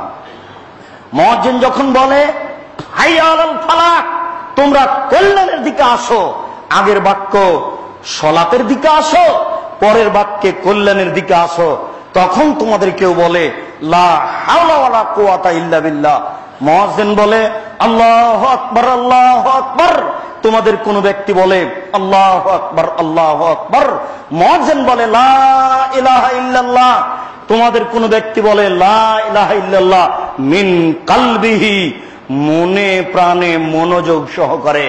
মুয়াজ্জিন যখন বলে হাইয়া আলাল ফালাহ, তোমরা কল্যাণের দিকে আসো, আগের বাক্য সলাতের দিকে আসো, পরের বাক্যে কল্যাণের দিকে আসো, তখন তোমাদের কেউ বলে লা হাওলা ওয়ালা কুওয়াতা ইল্লা বিল্লাহ। মুয়াজ্জিন বলে আল্লাহু আকবার আল্লাহু আকবার, তোমাদের কোন ব্যক্তি বলে আল্লাহু আকবার আল্লাহু আকবার। মুয়াজ্জিন বলে লা ইলাহা ইল্লাল্লাহ, তোমাদের কোন ব্যক্তি বলে লা ইলাহা ইল্লাল্লাহ মিন কালবিহি, মনে প্রাণে মনোযোগ সহকারে।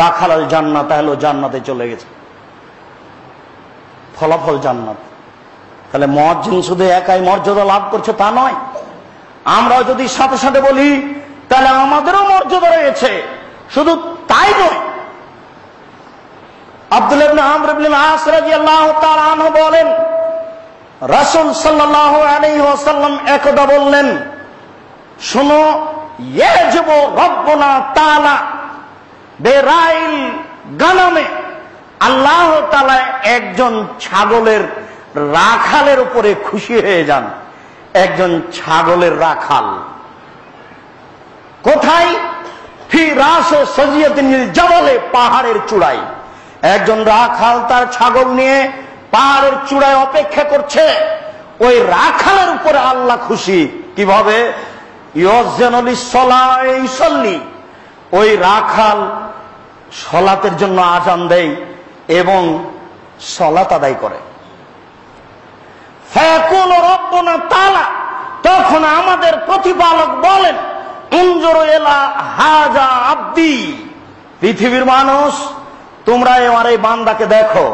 দাখালাল জান্নাত, তাহলে জান্নাতে চলে গেছে, ফলাফল জান্নাত। তাহলে মুয়াজ্জিন শুধু একাই মর্যাদা লাভ করছে তা নয়, আমরাও যদি সাথে সাথে বলি তাহলে আমাদেরও মর্যাদা রয়েছে। শুধু তাই নয়, আব্দুল্লাহ ইবনে আমর ইবনে আস রাদিয়াল্লাহু তাআলা আনহু বলেন, রাসূল সাল্লাল্লাহু আলাইহি ওয়াসাল্লাম একদা বললেন, শোনো, ইয়াজিবু রাব্বুনা তাআলা বেরাইল গানামে, আল্লাহ তাআলা একজন ছাগলের রাখালের উপরে খুশি হয়ে যান। একজন ছাগলের রাখাল কোথায়? ফি রাসে সাজিয়াতিন জাবালে, পাহাড়ের চূড়ায়। একজন রাখাল তার ছাগল নিয়ে পাহাড়ের চূড়ায় অপেক্ষা করছে। ওই রাখালের উপরে আল্লাহ খুশি। কিভাবে? ইউসাল্লি, ওই রাখাল সলাতের জন্য আযান দেয় এবং সলাত আদায় করে। ফায়াকুলু রাব্বুনা তাআলা, তখন আমাদের প্রতিপালক বলেন, উনজুরু ইলা হাযা আবদি, পৃথিবীর মানুষ তোমরা আমার এই বান্দাকে দেখো,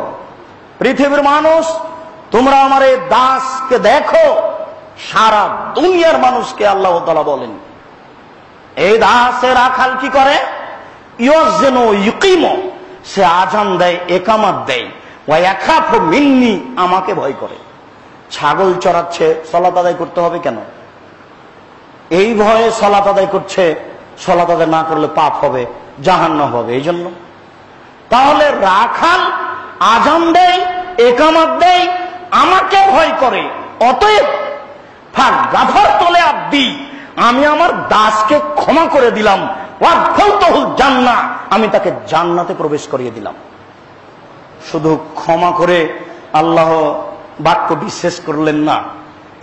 পৃথিবীর মানুষ তোমরা আমার এই দাসকে দেখো। সারা দুনিয়ার মানুষকে আল্লাহ তাআলা বলেন, এই দাসে রাখাল কি করে? ইয়জেন ইকিম, সে আজান দেয়, একামত দেয়, ওয়া ইয়াখাফু মিন্নি, আমাকে ভয় করে। ছাগল চড়াচ্ছে, সালাত আদায় করতে হবে কেন? এই ভয়ে সালাত আদায় করছে, সালাত আদায় না করলে পাপ হবে, জাহান্নাম হবে, এই জন্য। তাহলে রাখাল আজান দেয়, একামত দেয়, আমাকে ভয় করে, অতএব ফাগাফারতু লিআবদি, আমি আমার দাসকে ক্ষমা করে দিলাম, ওয়াদখালতুহুল জান্নাহ, আমি তাকে জান্নাতে প্রবেশ করিয়ে দিলাম। শুধু ক্ষমা করে আল্লাহ বাক্য বিশ্বাস করলেন না।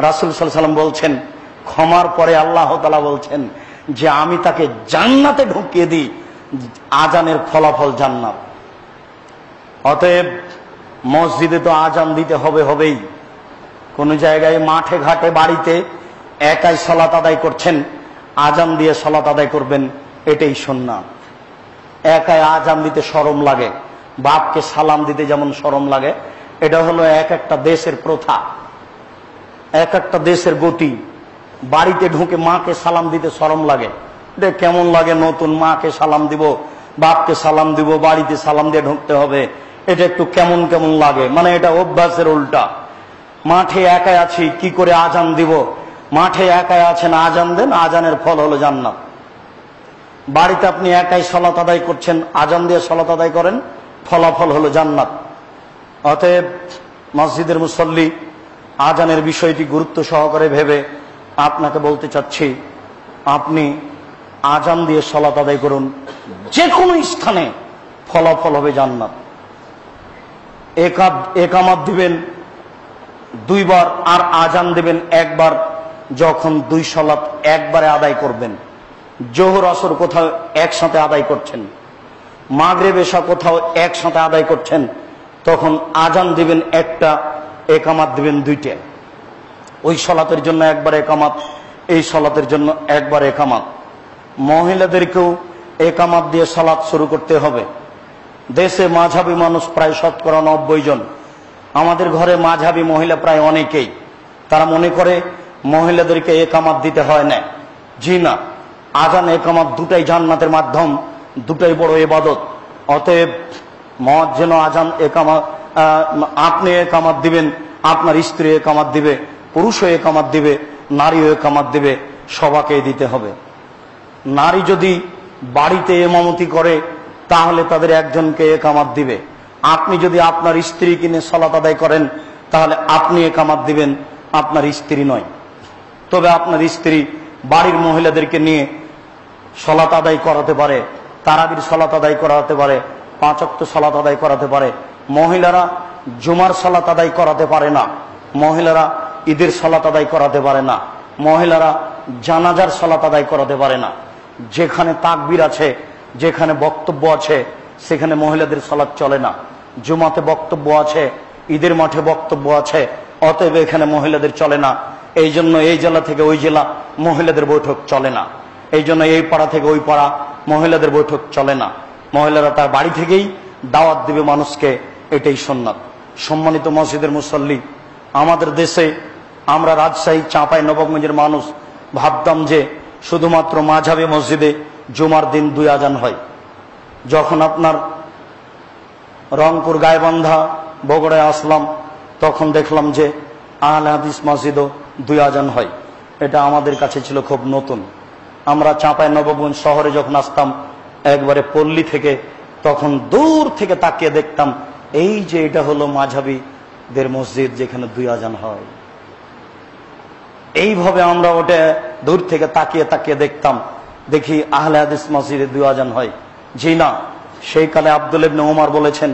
রাসূল সাল্লাল্লাহু আলাইহি ওয়াসাল্লাম বলছেন, ক্ষমার পরে আল্লাহ তাআলা বলছেন যে আমি তাকে জান্নাতে ঢুকিয়ে দিই, আজানের ফলাফল জান্নাত। অতএব মসজিদে তো আজান দিতে হবেই। কোন জায়গায় মাঠে ঘাটে বাড়িতে একাই সালাত আদায় করছেন, আজান দিয়ে সালাত আদায় করবেন, এটাই সুন্নাত। একাই আজান দিতে শরম লাগে, বাপকে সালাম দিতে যেমন শরম লাগে, এটা হলো এক একটা দেশের প্রথা, এক একটা দেশের গতি। বাড়িতে ঢুকে মাকে সালাম দিতে শরম লাগে, এটা কেমন লাগে? নতুন মাকে সালাম দিব, বাপকে সালাম দিব, বাড়িতে সালাম দিয়ে ঢুকতে হবে, এটা একটু কেমন কেমন লাগে, মানে এটা অভ্যাসের উল্টা। মাঠে একাই আছি, কি করে আজান দিব? মাঠে একাই আছেন, আজান দেন, আজানের ফল হলো জান্নাত। বাড়িতে আপনি একাই সালাত আদায় করছেন, আজান দিয়ে সালাত আদায় করেন, ফলাফল হলো জান্নাত। অতএব মসজিদের মুসল্লি আজানের বিষয়টি গুরুত্ব সহকারে ভেবে আপনাকে বলতে চাচ্ছি, আপনি আজান দিয়ে সালাত আদায় করুন, যে কোনো স্থানে ফলাফল হবে জান্নাত। একামত দিবেন 2 বার আর আজান দিবেন 1 বার, যখন 2 সালাত একবারে আদায় করবেন। জোহর আসর কোথাও একসাথে আদায় করছেন, মাগরিব এশা কোথাও একসাথে আদায় করছেন, তখন আজান দিবেন 1টা, একামত দিবেন 2টা। ওই সালাতের জন্য 1 বার একামত, এই সালাতের জন্য 1 বার একামত। মহিলাদেরকেও একামত দিয়ে সালাত শুরু করতে হবে। দেশে মাঝহাবি মানুষ প্রায় 90% জন। আমাদের ঘরে মাঝহাবি মহিলা প্রায় অনেকেই, তারা মনে করে মহিলাদেরকে একামত দিতে হয় না। জি না, আজান একামত দুটাই জান্নাতের মাধ্যম, দুটাই বড় ইবাদত। অতএব মুয়াজ্জিন আজান একামত, আপনি একামত দিবেন, আপনার স্ত্রী একামত দিবে, পুরুষও একামত দিবে, নারীও একামত দিবে, সবাকে দিতে হবে। নারী যদি বাড়িতে ইমামতি করে তাহলে তাদের একজনকে একামত দিবে। আপনি যদি আপনার স্ত্রী কিনে সালাত আদায় করেন তাহলে আপনি একামত দিবেন, আপনার স্ত্রী নয়। তবে আপনার স্ত্রী বাড়ির মহিলাদেরকে নিয়ে সালাত আদায় করাতে পারে, তারাবির সালাত আদায় করাতে পারে, 5 ওয়াক্ত সালাত আদায় করাতে পারে। মহিলারা জুমার সালাত আদায় করাতে পারে না, মহিলারা ঈদের সালাত আদায় করাতে পারে না, মহিলারা জানাজার সালাত আদায় করাতে পারে না। যেখানে তাকবীর আছে, যেখানে বক্তব্য আছে, সেখানে মহিলাদের সালাত চলে না। জুমাতে বক্তব্য আছে, ঈদের মাঠে বক্তব্য আছে, অতএব এখানে মহিলাদের চলে না। এই জন্য এই জেলা থেকে ওই জেলা মহিলাদের বৈঠক চলে না, এই জন্য এই পাড়া থেকে ওই পাড়া মহিলাদের বৈঠক চলে না। মহিলারা তার বাড়ি থেকেই দাওয়াত দিবে মানুষকে, এটাই সুন্নাত। সম্মানিত মসজিদের মুসল্লি, আমাদের দেশে আমরা রাজশাহী চাঁপাই নবাবগঞ্জের মানুষ ভাবতাম যে শুধুমাত্র মাঝহাবি মসজিদে জুমার দিন 2 আজান হয়। যখন আপনার রংপুর গাইবান্ধা বগুড়ায় আসলাম তখন দেখলাম যে আহলে হাদিস মসজিদও 2 আজান হয়। এটা আমাদের কাছে ছিল খুব নতুন। আমরা চাঁপাই নবাবগঞ্জ শহরে যখন আসতাম একবারে পল্লী থেকে, তখন দূর থেকে তাকিয়ে দেখতাম এই যে এটা হলো মাঝহাবিদের মসজিদ, যেখানে 2 আজান হয়। এইভাবে আমরা ওটা দূর থেকে তাকিয়ে তাকিয়ে দেখতাম, দেখি আহলে হাদিস মসজিদে 2 আজান হয়। জি না, সেই কালে আব্দুল ইবনে ওমর বলেছেন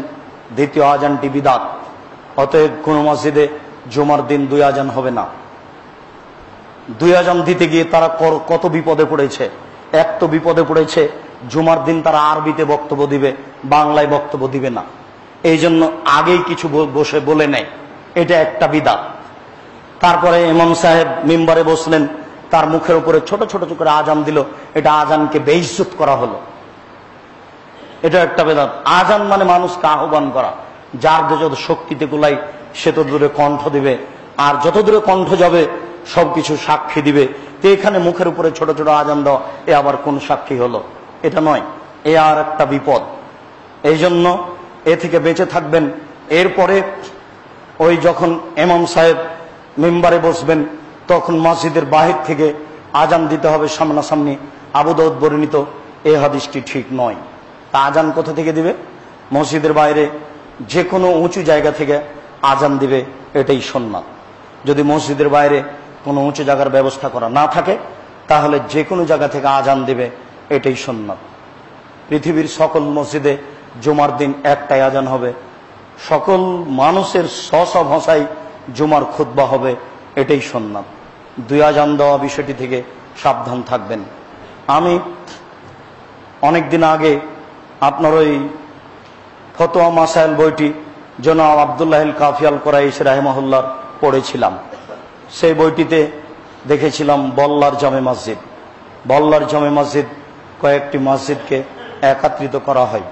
দ্বিতীয় আজানটি বিদআত। অতএব কোন মসজিদে জুমার দিন 2 আজান হবে না। 2 আজান দিতে গিয়ে তারা কত বিপদে পড়েছে। এক তো বিপদে পড়েছে, জুমার দিন তারা আরবিতে বক্তব্য দিবে, বাংলায় বক্তব্য দিবে না। এই জন্য আগেই কিছু বসে বলে নেয়, এটা একটা বিদআত। তারপরে ইমাম সাহেব মিম্বারে বসলেন, তার মুখের উপরে ছোট ছোট করে আজান দিল, এটা আজানকে বেইজ্জত করা হলো, এটা একটা বিদআত। আজান মানে মানুষকে আহ্বান করা, যার যত শক্তিতে কুলাই সে তত দূরে কণ্ঠ দিবে, আর যত দূরে কণ্ঠ যাবে সবকিছু সাক্ষী দিবে। তো এখানে মুখের উপরে ছোট ছোট আজান দেওয়া, এ আবার কোন সাক্ষী হলো? এটা নয়, এ আর একটা বিপদ। এই জন্য এ থেকে বেঁচে থাকবেন। এরপরে ওই যখন ইমাম সাহেব মিম্বারে বসবেন, তখন মসজিদের বাহির থেকে আজান দিতে হবে সামনাসামনি। আবু দাউদ বর্ণিত এই হাদিসটি ঠিক নয়। তা আজান কোথা থেকে দিবে? মসজিদের বাইরে যে কোনো উঁচু জায়গা থেকে আজান দিবে, এটাই সুন্নাত। যদি মসজিদের বাইরে কোনো উঁচু জায়গার ব্যবস্থা করা না থাকে, তাহলে যে কোনো জায়গা থেকে আজান দিবে, এটাই সুন্নাত। পৃথিবীর সকল মসজিদে জুমার দিন একটাই আজান হবে, সকল মানুষের স্ব ভাষায় জুমার খুতবা হবে, এটাই সুন্নাত। দুই আজান দেওয়া বিষয়টি থেকে সাবধান থাকবেন। আমি অনেকদিন আগে আপনার ওই ফতোয়া মাসাইল বইটি জনাব আব্দুল্লাহ কাফি আল কুরাইশি রাহিমাহুল্লাহ পড়েছিলাম। সেই বইটিতে দেখেছিলাম বল্লার জামে মসজিদ, বল্লার জামে মসজিদ কয়েকটি মসজিদকে একত্রিত করা হয়।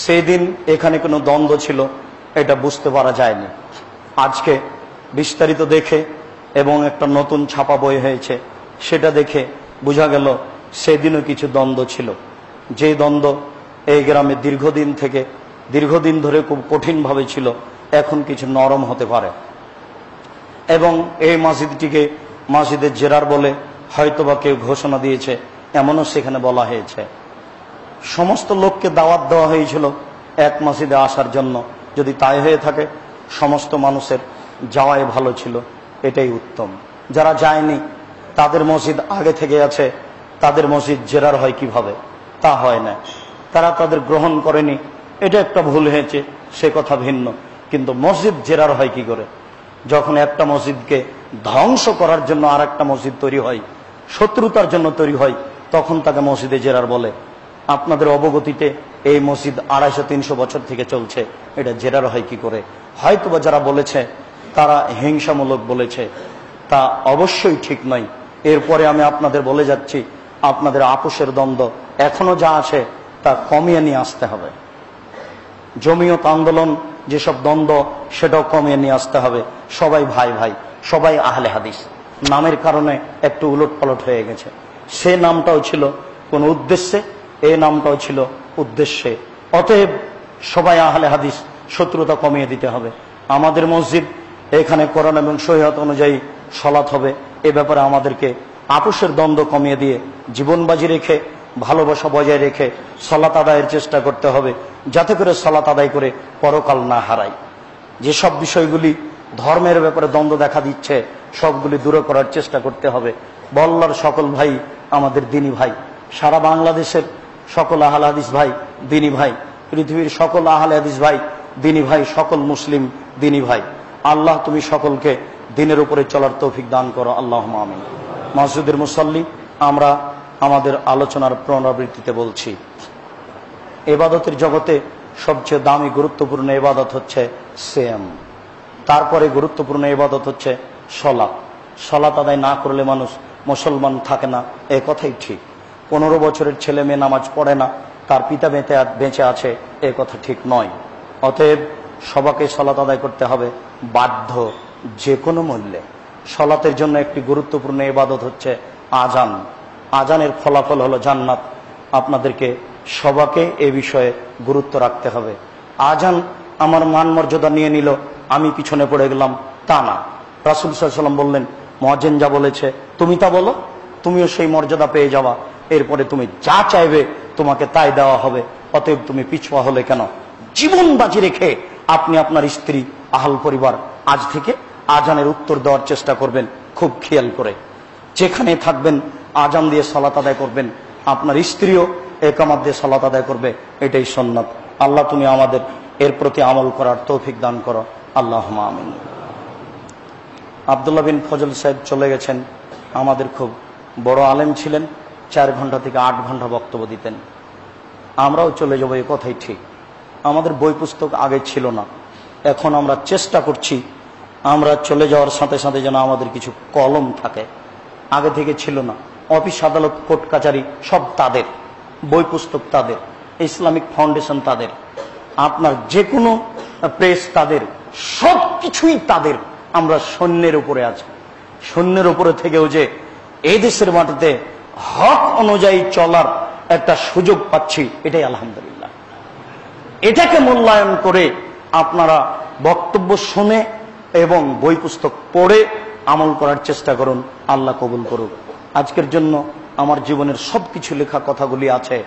সেই দিন এখানে কোনো দ্বন্দ্ব ছিল এটা বুঝতে পারা যায়নি। আজকে বিস্তারিত দেখে এবং একটা নতুন ছাপা বই হয়েছে, সেটা দেখে বোঝা গেল সেদিনও কিছু দ্বন্দ্ব ছিল। যে দ্বন্দ্ব এই গ্রামে দীর্ঘদিন ধরে খুব কঠিনভাবে ছিল, এখন কিছু নরম হতে পারে। এবং এই মসজিদটিকে মসজিদের জেরার বলে হয়তোবা কেউ ঘোষণা দিয়েছে, এমনও সেখানে বলা হয়েছে। সমস্ত লোককে দাওয়াত দেওয়া হয়েছিল এক মসজিদে আসার জন্য। যদি তাই হয়ে থাকে, সমস্ত মানুষের যাওয়াই ভালো ছিল, এটাই উত্তম। যারা যায়নি, তাদের মসজিদ আগে থেকে আছে, তাদের মসজিদ জেরার হয় কিভাবে? তা হয় না। তারা তাদের গ্রহণ করেনি, এটা একটা ভুল হয়েছে, সে কথা ভিন্ন। কিন্তু মসজিদ জেরার হয় কি করে? যখন একটা মসজিদকে ধ্বংস করার জন্য আর একটা মসজিদ তৈরি হয়, শত্রুতার জন্য তৈরি হয়, তখন তাকে মসজিদে জেরার বলে। আপনাদের অবগতিতে এই মসজিদ 250-300 বছর থেকে চলছে, এটা জেরার হয় কি করে? হয়তোবা যারা বলেছে তারা হিংসামূলক বলেছে, তা অবশ্যই ঠিক নয়। এরপরে আমি আপনাদের বলে যাচ্ছি, আপনাদের আপোষের দ্বন্দ্ব এখনো যা আছে তা কমিয়ে নিয়ে আসতে হবে। জমিয়ত আন্দোলন যেসব দ্বন্দ্ব, সেটাও কমিয়ে নিয়ে আসতে হবে। সবাই ভাই ভাই, সবাই আহলে হাদিস। নামের কারণে একটু উলটপালট হয়ে গেছে। সে নামটাও ছিল কোন উদ্দেশ্যে, এই নামটাও ছিল উদ্দেশ্যে। অতএব সবাই আহলে হাদিস, শত্রুতা কমিয়ে দিতে হবে। আমাদের মসজিদ, এখানে কোরআন এবং শরীয়ত অনুযায়ী সালাত হবে। এ ব্যাপারে আমাদেরকে আপোষের দ্বন্দ্ব কমিয়ে দিয়ে জীবন বাজি রেখে, ভালোবাসা বজায় রেখে সালাত আদায়ের চেষ্টা করতে হবে, যাতে করে সালাত আদায় করে পরকাল না হারাই। যেসব বিষয়গুলি ধর্মের ব্যাপারে দ্বন্দ্ব দেখা দিচ্ছে, সবগুলি দূর করার চেষ্টা করতে হবে। বল্লার সকল ভাই আমাদের দিনী ভাই, সারা বাংলাদেশের সকল আহলে হাদিস ভাই দিনী ভাই, পৃথিবীর সকল আহলে হাদিস ভাই দিনী ভাই, সকল মুসলিম দিনী ভাই। আল্লাহ তুমি সকলকে দিনের উপরে চলার তৌফিক দান করো, আল্লাহুম্মা আমিন। মসজিদের মুসল্লি, আমরা আমাদের আলোচনার পুনরাবৃত্তিতে বলছি, ইবাদতের জগতে সবচেয়ে দামি গুরুত্বপূর্ণ ইবাদত হচ্ছে সিয়াম। তারপরে গুরুত্বপূর্ণ ইবাদত হচ্ছে সালাত। সালাত আদায় না করলে মানুষ মুসলমান থাকে না, এ কথাই ঠিক। 15 বছরের ছেলে মেয়ে নামাজ পড়ে না, তার পিতা বেঁচে আছে, এ কথা ঠিক নয়। অতএব সবাইকে সালাত আদায় করতে হবে বাধ্য, যে কোনো মূল্যে। সালাতের জন্য একটি গুরুত্বপূর্ণ ইবাদত হচ্ছে আজান। আজানের ফলাফল হলো জান্নাত। আপনাদেরকে সবাইকে এ বিষয়ে গুরুত্ব রাখতে হবে। আজান আমার মান মর্যাদা নিয়ে নিল, আমি পিছনে পড়ে গেলাম, তা না। রাসূল সাল্লাল্লাহু আলাইহি ওয়াসাল্লাম বললেন, মুয়াজ্জিন যা বলেছে তুমি তা বলো, তুমিও সেই মর্যাদা পেয়ে যাওয়া। এরপরে তুমি যা চাইবে তোমাকে তাই দেওয়া হবে। অতএব তুমি পিছুয়া হলে কেন? জীবন বাজি রেখে আপনি আপনার স্ত্রী, আহল পরিবার আজ থেকে আজানের উত্তর দেওয়ার চেষ্টা করবেন, খুব খেয়াল করে। যেখানে থাকবেন আজান দিয়ে সালাত আদায় করবেন, আপনার স্ত্রীও একামত দিয়ে সালাত আদায় করবে, এটাই সুন্নাত। আল্লাহ তুমি আমাদের এর প্রতি আমল করার তৌফিক দান করো, আল্লাহুম্মা আমিন। আব্দুল্লাহ বিন ফজল সাহেব চলে গেছেন, আমাদের খুব বড় আলেম ছিলেন, 4 ঘন্টা থেকে 8 ঘন্টা বক্তব্য দিতেন। আমরাও চলে যাবো, এ কথাই ঠিক। আমাদের বই পুস্তক আগে ছিল না, এখন আমরা চেষ্টা করছি আমরা চলে যাওয়ার সাথে সাথে যেন আমাদের কিছু কলম থাকে। আগে থেকে ছিল না। অফিস আদালত কোর্ট কাচারি সব তাদের, বই পুস্তক তাদের, ইসলামিক ফাউন্ডেশন তাদের, আপনার যে কোনো প্রেস তাদের, সব কিছুই তাদের। আমরা সৈন্যের উপরে আছি। শূন্যের উপরে থেকেও যে এই দেশের মাটিতে হক অনুযায়ী চলার একটা সুযোগ পাচ্ছি, এটাই আলহামদুলিল্লাহ। এটাকে মূল্যায়ন করে আপনারা বক্তব্য শুনে এবং বই পুস্তক পড়ে আমল করার চেষ্টা করুন। আল্লাহ কবুল করুক। আজকের জন্য আমার জীবনের সবকিছু লেখা কথাগুলি আছে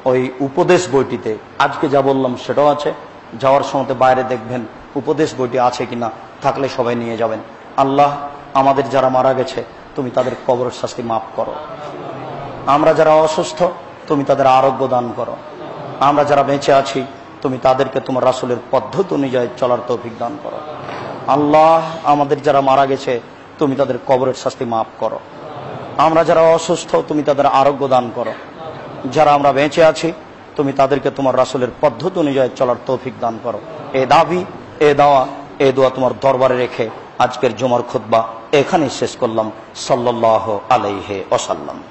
ওই উপদেশ বইটিতে। আজকে যা বললাম সেটাও আছে। যাওয়ার সময় বাইরে দেখবেন উপদেশ বইটি আছে কিনা, থাকলে সবাই নিয়ে যাবেন। আল্লাহ আমাদের যারা মারা গেছে তুমি তাদের কবরের শাস্তি মাফ করো। আমরা যারা অসুস্থ তুমি তাদের আরোগ্য দান করো। আমরা যারা বেঁচে আছি তুমি তাদেরকে তোমার রাসূলের পদ্ধতি অনুযায়ী চলার তৌফিক দান করো। আল্লাহ আমাদের যারা মারা গেছে তুমি তাদের কবরের শাস্তি মাফ করো। আমরা যারা অসুস্থ তুমি তাদের আরোগ্য দান করো। যারা আমরা বেঁচে আছি তুমি তাদেরকে তোমার রাসূলের পদ্ধতি অনুযায়ী চলার তৌফিক দান করো। এ দাবি, এ দাওয়া, এ দোয়া তোমার দরবারে রেখে আজকের জুমার খুতবা এখানেই শেষ করলাম। সাল্লাল্লাহু আলাইহি ওয়াসাল্লাম।